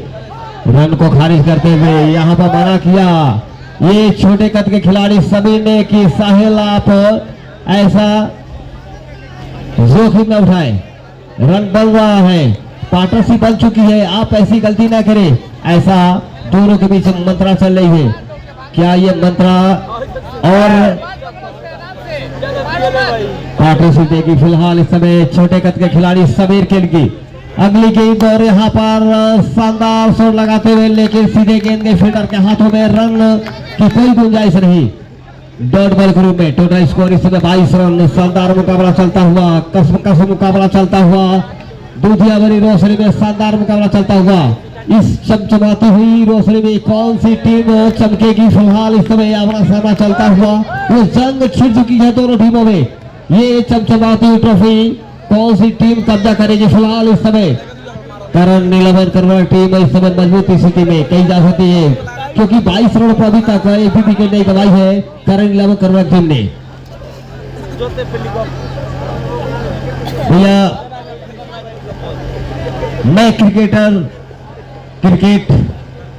रन को खारिज करते हुए यहाँ पर मना किया ये छोटे कद के खिलाड़ी सभी ने कि साहिल आप ऐसा जोखिम न उठाएं, रन बन रहा है, पार्टनरशिप बन चुकी है, आप ऐसी गलती ना करें। ऐसा दोनों के बीच मंत्रा चल रही है। क्या ये मंत्रा और पार्टनरशिप देगी? फिलहाल इस समय छोटे कद के खिलाड़ी समीर के लिए अगली गेंद और यहाँ पर शानदार शॉट लगाते हुए, लेकिन सीधे गेंद के फील्डर के हाथों में, रन की कोई गुंजाइश नहीं। डॉट बॉल के रूप में टोटल स्कोर इस समय 22 रन। शानदार मुकाबला चलता हुआ, कसम मुकाबला चलता हुआ, दूधिया भरी रोशनी में शानदार मुकाबला चलता हुआ। इस चमचमाती हुई रोशनी में कौन सी टीम चमकेगी? फिलहाल इस समय आमना सामना चलता हुआ वो जंग छिड़ चुकी है दोनों टीमों में। ये चमचमाती ट्रॉफी कौन सी टीम कब्जा करेगी? फिलहाल इस समय करण नीलवन करवार टीम इस समय मजबूती स्थिति में कही जा सकती है, क्योंकि 22 रन पर अभी तक एक भी विकेट नहीं गंवाई है करण नीलवन करवार टीम ने। भैया मैं क्रिकेटर, क्रिकेट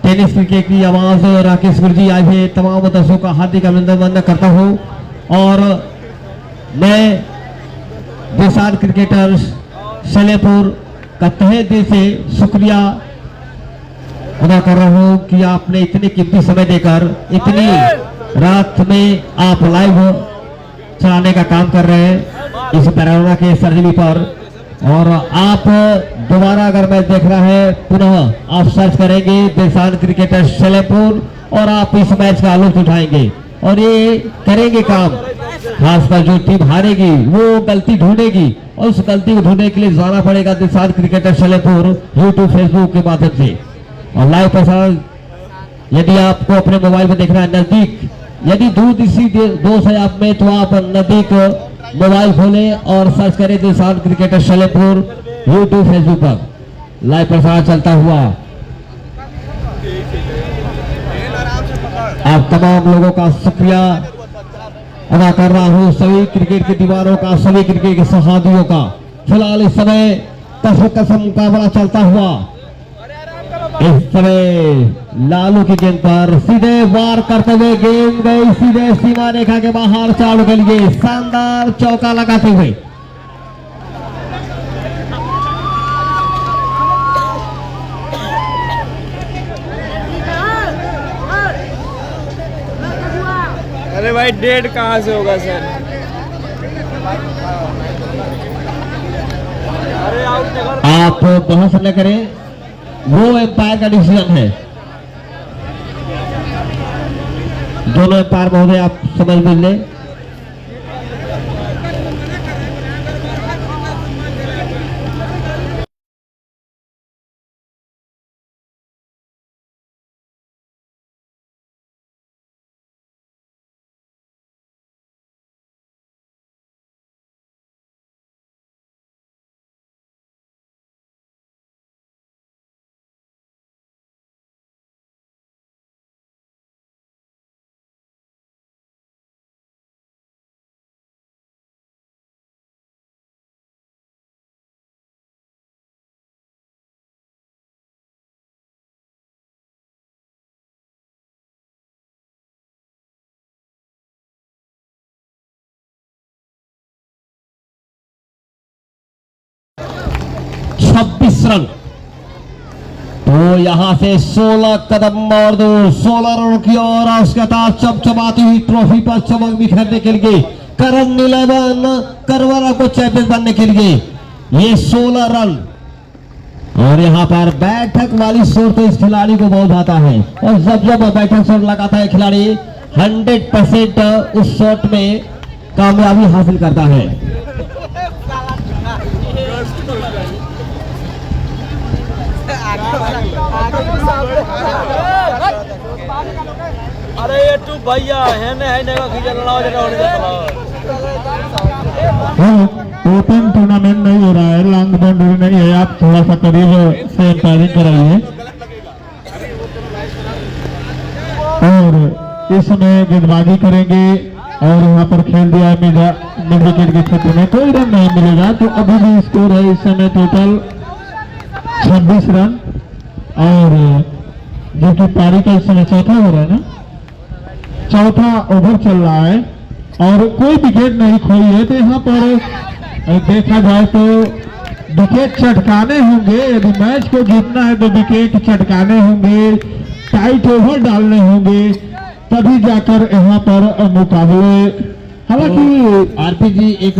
टेनिस क्रिकेट की आवाज राकेश गुरुजी आए हुए तमाम दर्शकों का हार्दिक अभिनंदन करता हूं और मैं देसार क्रिकेटर सलेमपुर का तहे दिल से शुक्रिया अदा कर रहा हूं कि आपने इतने कीमती समय देकर इतनी रात में आप लाइव चलाने का काम कर रहे हैं इस पैराडोरा के सरजमी पर। और आप दोबारा अगर मैच देख रहा है पुनः आप सर्च करेंगे देसान क्रिकेटर सलेमपुर और आप इस मैच का लुत्फ उठाएंगे और ये करेंगे काम। खासकर जो टीम हारेगी वो गलती ढूंढेगी और उस गलती को ढूंढने के लिए जाना पड़ेगा देसान क्रिकेटर सलेमपुर यूट्यूब फेसबुक के माध्यम से। और लाइव प्रसारण यदि आपको अपने मोबाइल में देखना है नजदीक, यदि दूर इसी दोस्त है आप में तो आप नजदीक मोबाइल खोलें और सर्च करें देसान क्रिकेटर सलेमपुर यूट्यूब फेसबुक पर लाइव प्रसारण चलता हुआ। आप तमाम लोगों का शुक्रिया अदा कर रहा हूं, सभी क्रिकेट के दीवारों का, सभी क्रिकेट के सहादियों का। फिलहाल इस समय कसम मुकाबला चलता हुआ। इस समय लालू की गेंद पर सीधे वार करते हुए गेंद गई सीधे सीमा रेखा के बाहर, चालू के लिए शानदार चौका लगाते हुए।
अरे भाई डेढ़ कहाँ से होगा सर? अरे
आप बहस न करें, वो एम्पायर का डिसीजन है। दोनों एम्पायर महोदय आप समझ मिल लें। रन तो यहां से 16 कदम और 16 रन की और उसके बाद चमचमाती हुई ट्रॉफी पर चमक बिखेरने के लिए करण नीलवन करवरा को चैंपियन बनने के लिए ये 16 रन। और यहां पर बैठक वाली शॉट तो इस खिलाड़ी को बहुत आता है और जब जब बैठक शॉट लगाता है खिलाड़ी 100% उस शॉट में कामयाबी हासिल करता है।
अरे ये तू भैया है ना खींचा लड़ाओ जरा होने
ओपन टूर्नामेंट नहीं हो रहा है, लॉन्ग बाउंड्री नहीं है, आप थोड़ा सा करीब से एम्पायरिंग कराइए। और इसमें गेंदबाजी करेंगे और यहाँ पर खेल दिया है मिड विकेट के क्षेत्र में, कोई रन नहीं मिलेगा। तो अभी भी स्कोर है इस समय टोटल 26 रन और जो कि पारी का इस समय चौथा हो रहा है ना, चौथा ओवर चल रहा है और कोई विकेट नहीं खोई है। तो यहाँ पर देखा जाए तो विकेट चटकाने होंगे, यदि मैच को जीतना है तो विकेट चटकाने होंगे, टाइट ओवर डालने होंगे, तभी जाकर यहाँ पर मुकाबले। हालांकि
आरपीजी एक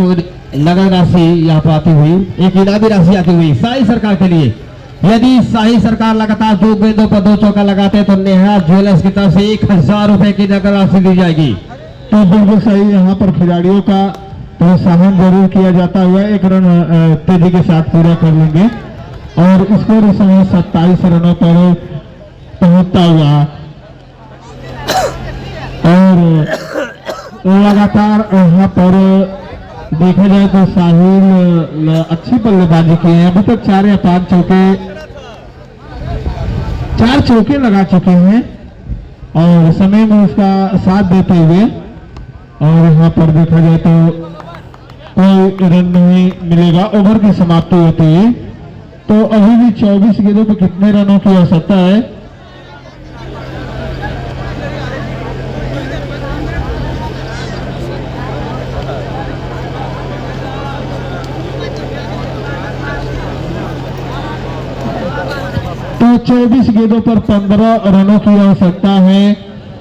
नगद राशि यहाँ पर आती हुई, एक इनामी राशि आती हुई शाही सरकार के लिए। यदि शाही सरकार लगातार 2 गेंदों पर 2 चौका लगाते हैं तो नेहा ज्वेलर्स की तरफ से 1000 रुपए की नगद राशि दी जाएगी।
तो बिल्कुल सही, यहाँ पर खिलाड़ियों का प्रोत्साहन जरूर किया जाता हुआ 1 रन तेजी के साथ पूरा कर लेंगे और स्कोर इस समय 27 रनों पर पहुंचता हुआ और लगातार यहाँ पर देखा जाए तो साहिल अच्छी बल्लेबाजी की है। अभी तक 4 या 5 चौके लगा चुके हैं और समय में उसका साथ देते हुए, और यहाँ पर देखा जाए तो कोई रन नहीं मिलेगा। ओवर की समाप्ति होती है तो अभी भी 24 गेंदों पर कितने रनों की आवश्यकता है? तो 24 गेंदों पर 15 रनों की आवश्यकता है।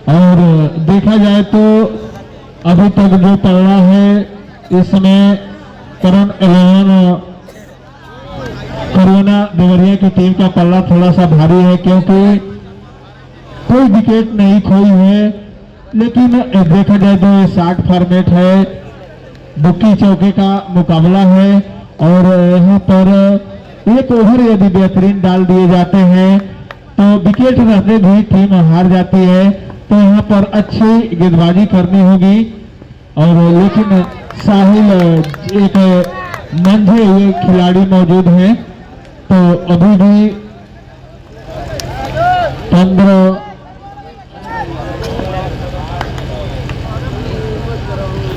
और देखा जाए तो अभी तक जो पल्ला है इसमें करुणा देवरिया की टीम का पल्ला थोड़ा सा भारी है, क्योंकि कोई विकेट नहीं खोई है। लेकिन देखा जाए तो 60 फॉर्मेट है, बुक्की चौके का मुकाबला है और यहाँ पर एक ओवर यदि बेहतरीन डाल दिए जाते हैं तो विकेट रहते भी टीम हार जाती है। तो यहाँ पर अच्छी गेंदबाजी करनी होगी। और लेकिन साहिल एक मंझे हुए खिलाड़ी मौजूद हैं, तो अभी भी 15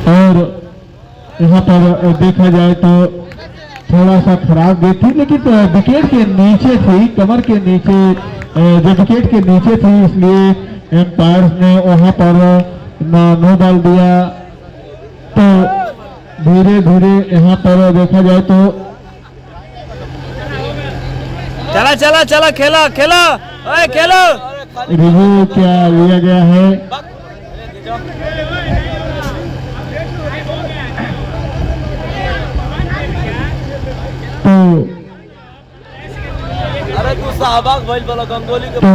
और यहाँ पर देखा जाए तो थोड़ा सा खराब गेंद थी, लेकिन विकेट के नीचे थी, कमर के नीचे, जो विकेट के नीचे थी, इसलिए एम्पायर्स ने वहां पर नो डाल दिया। तो धीरे धीरे यहाँ पर देखा जाए तो
चला चला चला खेलो खेलो ओए खेलो।
रिव्यू क्या लिया गया है? तो
अरे तू सहभाग भइल बोला गंगोली के।
तो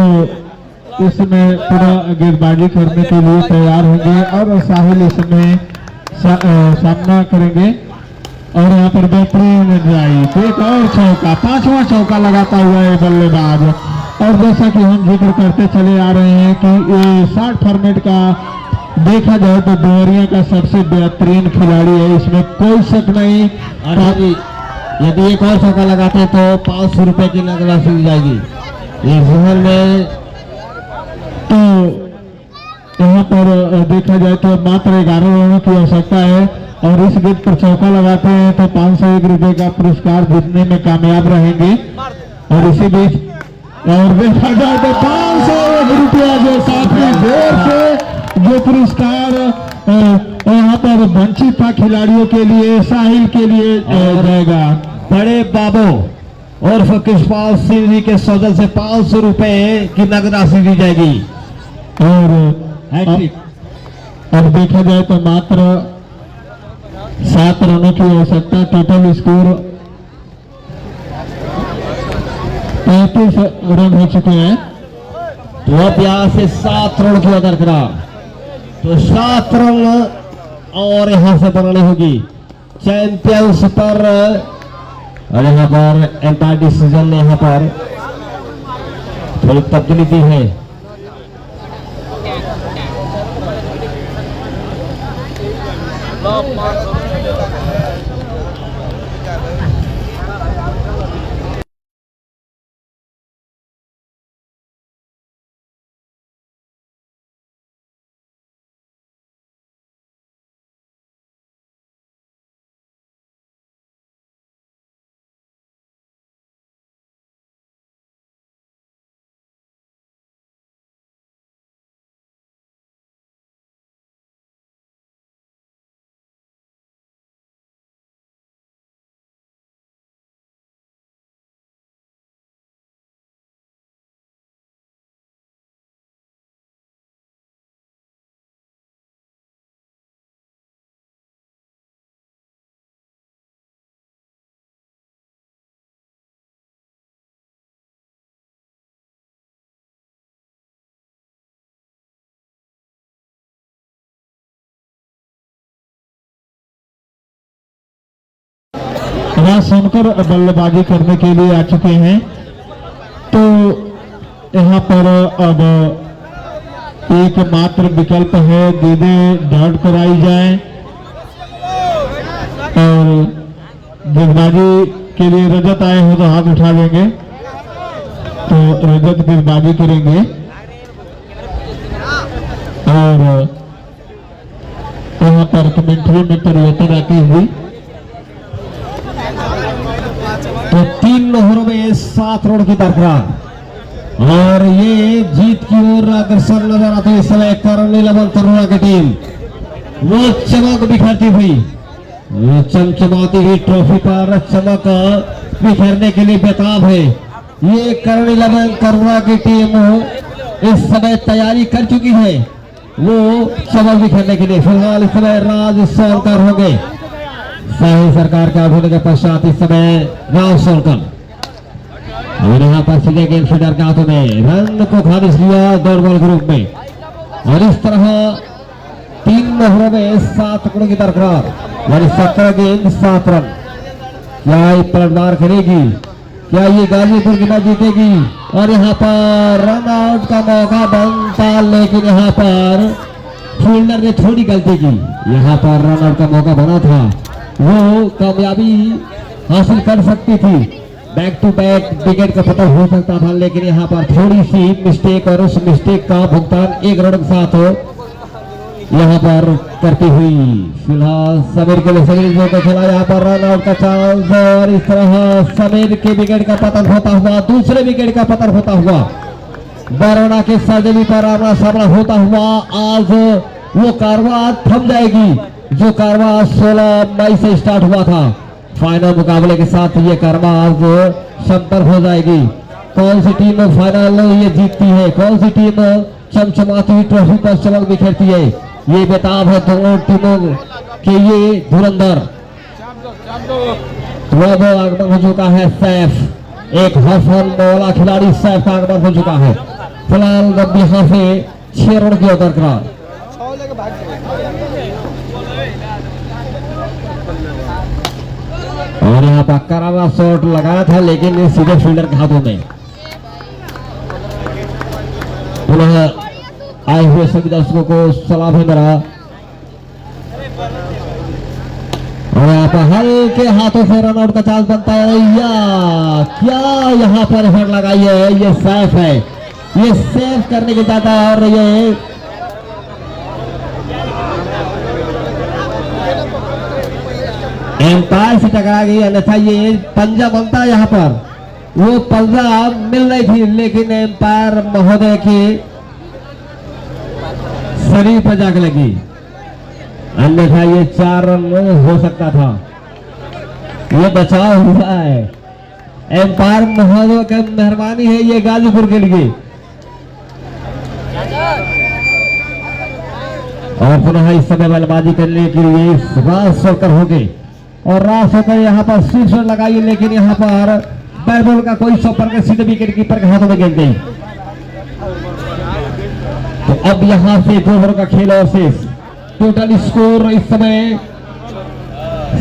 इसमें पूरा गेंदबाजी करने के लिए तैयार होंगे और साहिल इसमें सामना करेंगे। और यहाँ पर बेहतरीन ड्राइव, एक और चौका, 5वां चौका लगाता हुआ है बल्लेबाज। और जैसा कि हम जिक्र करते चले आ रहे हैं कि ये 60 फॉर्मेट का देखा जाए तो देवरिया का सबसे बेहतरीन खिलाड़ी है, इसमें कोई शक नहीं।
यदि एक और चौका लगाते हैं तो 500 रुपए की नकद राशि दी जाएगी। ये जहर में
तो यहाँ पर देखा जाए तो मात्र 11 रनों की आवश्यकता है और इस गेंद पर चौका लगाते हैं तो 501 रुपए का पुरस्कार जीतने में कामयाब रहेंगे। और इसी बीच और देखा जाए तो 501 रुपया जो साथ में देर से जो पुरस्कार यहाँ पर वंचित था खिलाड़ियों के लिए, साहिल के लिए जाएगा।
बड़े बाबू और कृष्णपाल सिंह जी के सौजन से 500 रुपए की नकद राशि दी जाएगी।
और अब देखा जाए तो मात्र 7 रनों की आवश्यकता, टोटल स्कोर 35 रन हो चुके हैं।
तो अब यहाँ से 7 रन की दरकरार, तो 7 रन और यहाँ से बनानी होगी चैंपियंस पर। और यहाँ पर एंटायर डिसीजन ने यहाँ पर थोड़ी तब्दीली दी है।
सुनकर बल्लेबाजी करने के लिए आ चुके हैं। तो यहाँ पर अब एक मात्र विकल्प है, दीदे डॉट कराई जाए और गेंदबाजी के लिए रजत आए हो तो हाथ उठा देंगे, तो रजत गेंदबाजी करेंगे। और यहाँ पर कमेंट्री में परिवर्तन आती हुई
तो 3 ओवरों में 7 रन की दरकार और ये जीत की ओर अग्रसर नजर आती है इस समय करण 11 तरुणा की टीम। वो चमक बिखरती हुई, वो चमचमाती हुई ट्रॉफी पर चमक बिखरने के लिए बेताब है। ये करण 11 तरुणा की टीम इस समय तैयारी कर चुकी है वो चमक बिखरने के लिए। फिलहाल इस समय राज सोलकर होंगे, शाही सरकार के आने के पश्चात इस समय राज सोलकर। और यहाँ पर सीधे गेंद फील्डर के हाथों में रन को खारिज किया दौड़ बॉल ग्रुप में। और इस तरह 3 ओवरों में 7 रनों की दरकार, यानी 17 गेंद 7 रन। क्या ये पलटवार करेगी, क्या ये गाजीपुर की मैच जीतेगी? और यहाँ पर रन आउट का मौका बनता, लेकिन यहाँ पर फील्डर ने थोड़ी गलती की। यहाँ पर रन आउट का मौका बना था, वो कामयाबी हासिल कर सकती थी, बैक टू बैक विकेट का पता हो सकता था, लेकिन यहाँ पर थोड़ी सी मिस्टेक और उस मिस्टेक का भुगतान 1 रन के साथ यहाँ पर करती हुई। फिलहाल समीर के लिए समीर को खेला, यहाँ पर रन आउट का चांस और इस तरह समीर के विकेट का पतन होता हुआ, दूसरे विकेट का पतन होता हुआ बरौना के सर्जरी पर आमना सामना होता हुआ आज वो कारवां थम जाएगी जो कारवां 16 मई से स्टार्ट हुआ था। फाइनल मुकाबले के साथ ये कारवां आज संपन्न हो जाएगी। कौन सी टीम फाइनल ये जीतती है, कौन सी टीम चमचमाती हुई ट्रॉफी पर चमक बिखेरती है, ये बेताब है दोनों टीमों के ये धुरंधर। अब आगमन हो चुका है सैफ, एक हसन वाला खिलाड़ी सैफ का आगमन हो चुका है। फिलहाल अब यहाँ से 6 रन की बरकरार। और यहाँ पर करारा शॉट लगाया था, लेकिन ये सीधे फील्डर के हाथों में। पुनः आए हुए सभी दर्शकों को सलाम है मेरा। और यहाँ पर हल्के हाथों से रन आउट का चांस बनता है, या क्या यहाँ पर इफेक्ट लगाई है, ये सेफ है, ये सेफ करने के जाता है और ये एम्पायर से टकरा गई, अन्यथा ये पंजा बनता है। यहाँ पर वो पंजा मिल रही थी, लेकिन एम्पायर महोदय की शरीर पर जाकर लगी, अन्यथा ये 4 रन हो सकता था। ये बचाव हुआ है, एम्पायर महोदय की मेहरबानी है ये गाजीपुर के लिए। और पुनः इस समय बल्लेबाजी करने के लिए राज सोकर हो गए और राज सोकर यहाँ पर शीर्ष लगाई, लेकिन यहाँ पर बैट बॉल का कोई शॉपर के सीधे विकेट कीपर के हाथों में गिर गई। तो अब यहाँ से 2 ओवर का खेल और शेष, टोटल स्कोर इस समय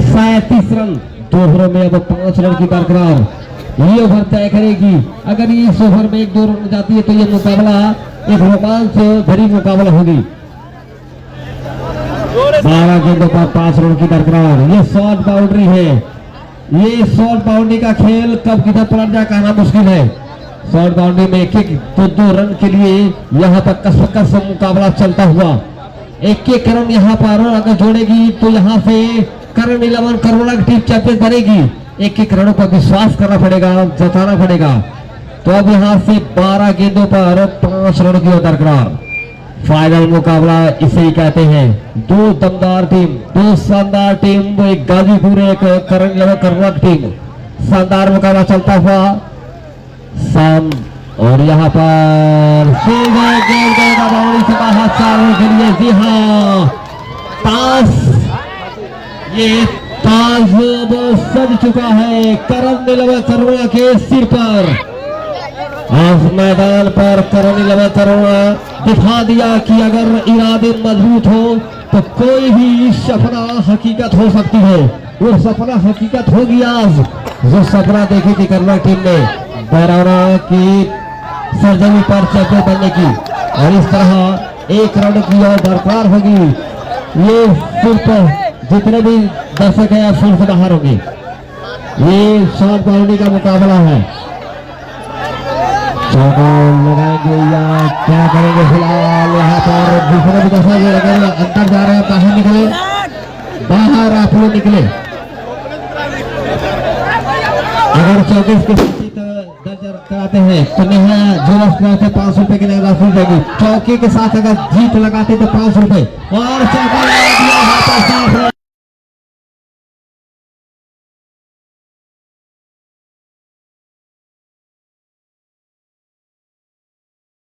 37 रन। 2 ओवरों में अब 5 रन की बरकरार, ये ओवर तय करेगी। अगर ये इस ओवर में 1-2 रन जाती है तो ये मुकाबला एक रोमांच भरी मुकाबला होगी। 12 गेंदों पर 5 रन की बरकरार। ये शॉर्ट बाउंड्री है, ये शॉर्ट बाउंड्री का खेल कब किधर पलट जाए कहना मुश्किल है। शॉर्ट बाउंड्री में एक 2 रन के लिए यहाँ पर कसम मुकाबला चलता हुआ, 1 रन यहाँ पर अगर जोड़ेगी तो यहाँ से करण 11 करोड़ा की टीम चैंपियन बनेगी। 1 रनों पर विश्वास करना पड़ेगा, जताना पड़ेगा। तो अब यहाँ से 12 गेंदों पर 5 रन की बरकरार। फाइनल मुकाबला इसे ही कहते हैं। 2 दमदार टीम, 2 शानदार टीम, वो एक गाजीपुर एक करण 11 करोड़ा की टीम, शानदार मुकाबला चलता हुआ शाम। और यहाँ पर सीधे गेंद का बाउंड्री से बाहर 4 रन के लिए। जी हाँ, ताश, ये ताज वो सज चुका है करण 11 करोड़ा के सिर पर। आज मैदान पर करण 11 करोड़ा दिखा दिया कि अगर इरादे मजबूत हो तो कोई भी सपना हकीकत हो सकती है। वो सपना हकीकत होगी आज, जो सपना देखी थी करोड़ा टीम ने बरौना की सरजमी पर चैंपियन बनने की। और इस तरह 1 रन की और बरकरार होगी। ये सिर्फ जितने भी दर्शक है फिर से बाहर होंगे। ये शॉर्ट बाउंड्री का मुकाबला है। चौकोर लगाएंगे या क्या करेंगे? फिलहाल यहाँ पर दूसरे भी दर्शक लगेगा, अंदर जा रहे हैं, बाहर निकले, बाहर आप लोग निकले। अगर 34 के दर्ज कराते हैं तो नहीं जो 500 रुपए की नगद राशि जाएगी। चौके के साथ अगर जीत लगाते तो 500 रुपए और चौका लगा दिया।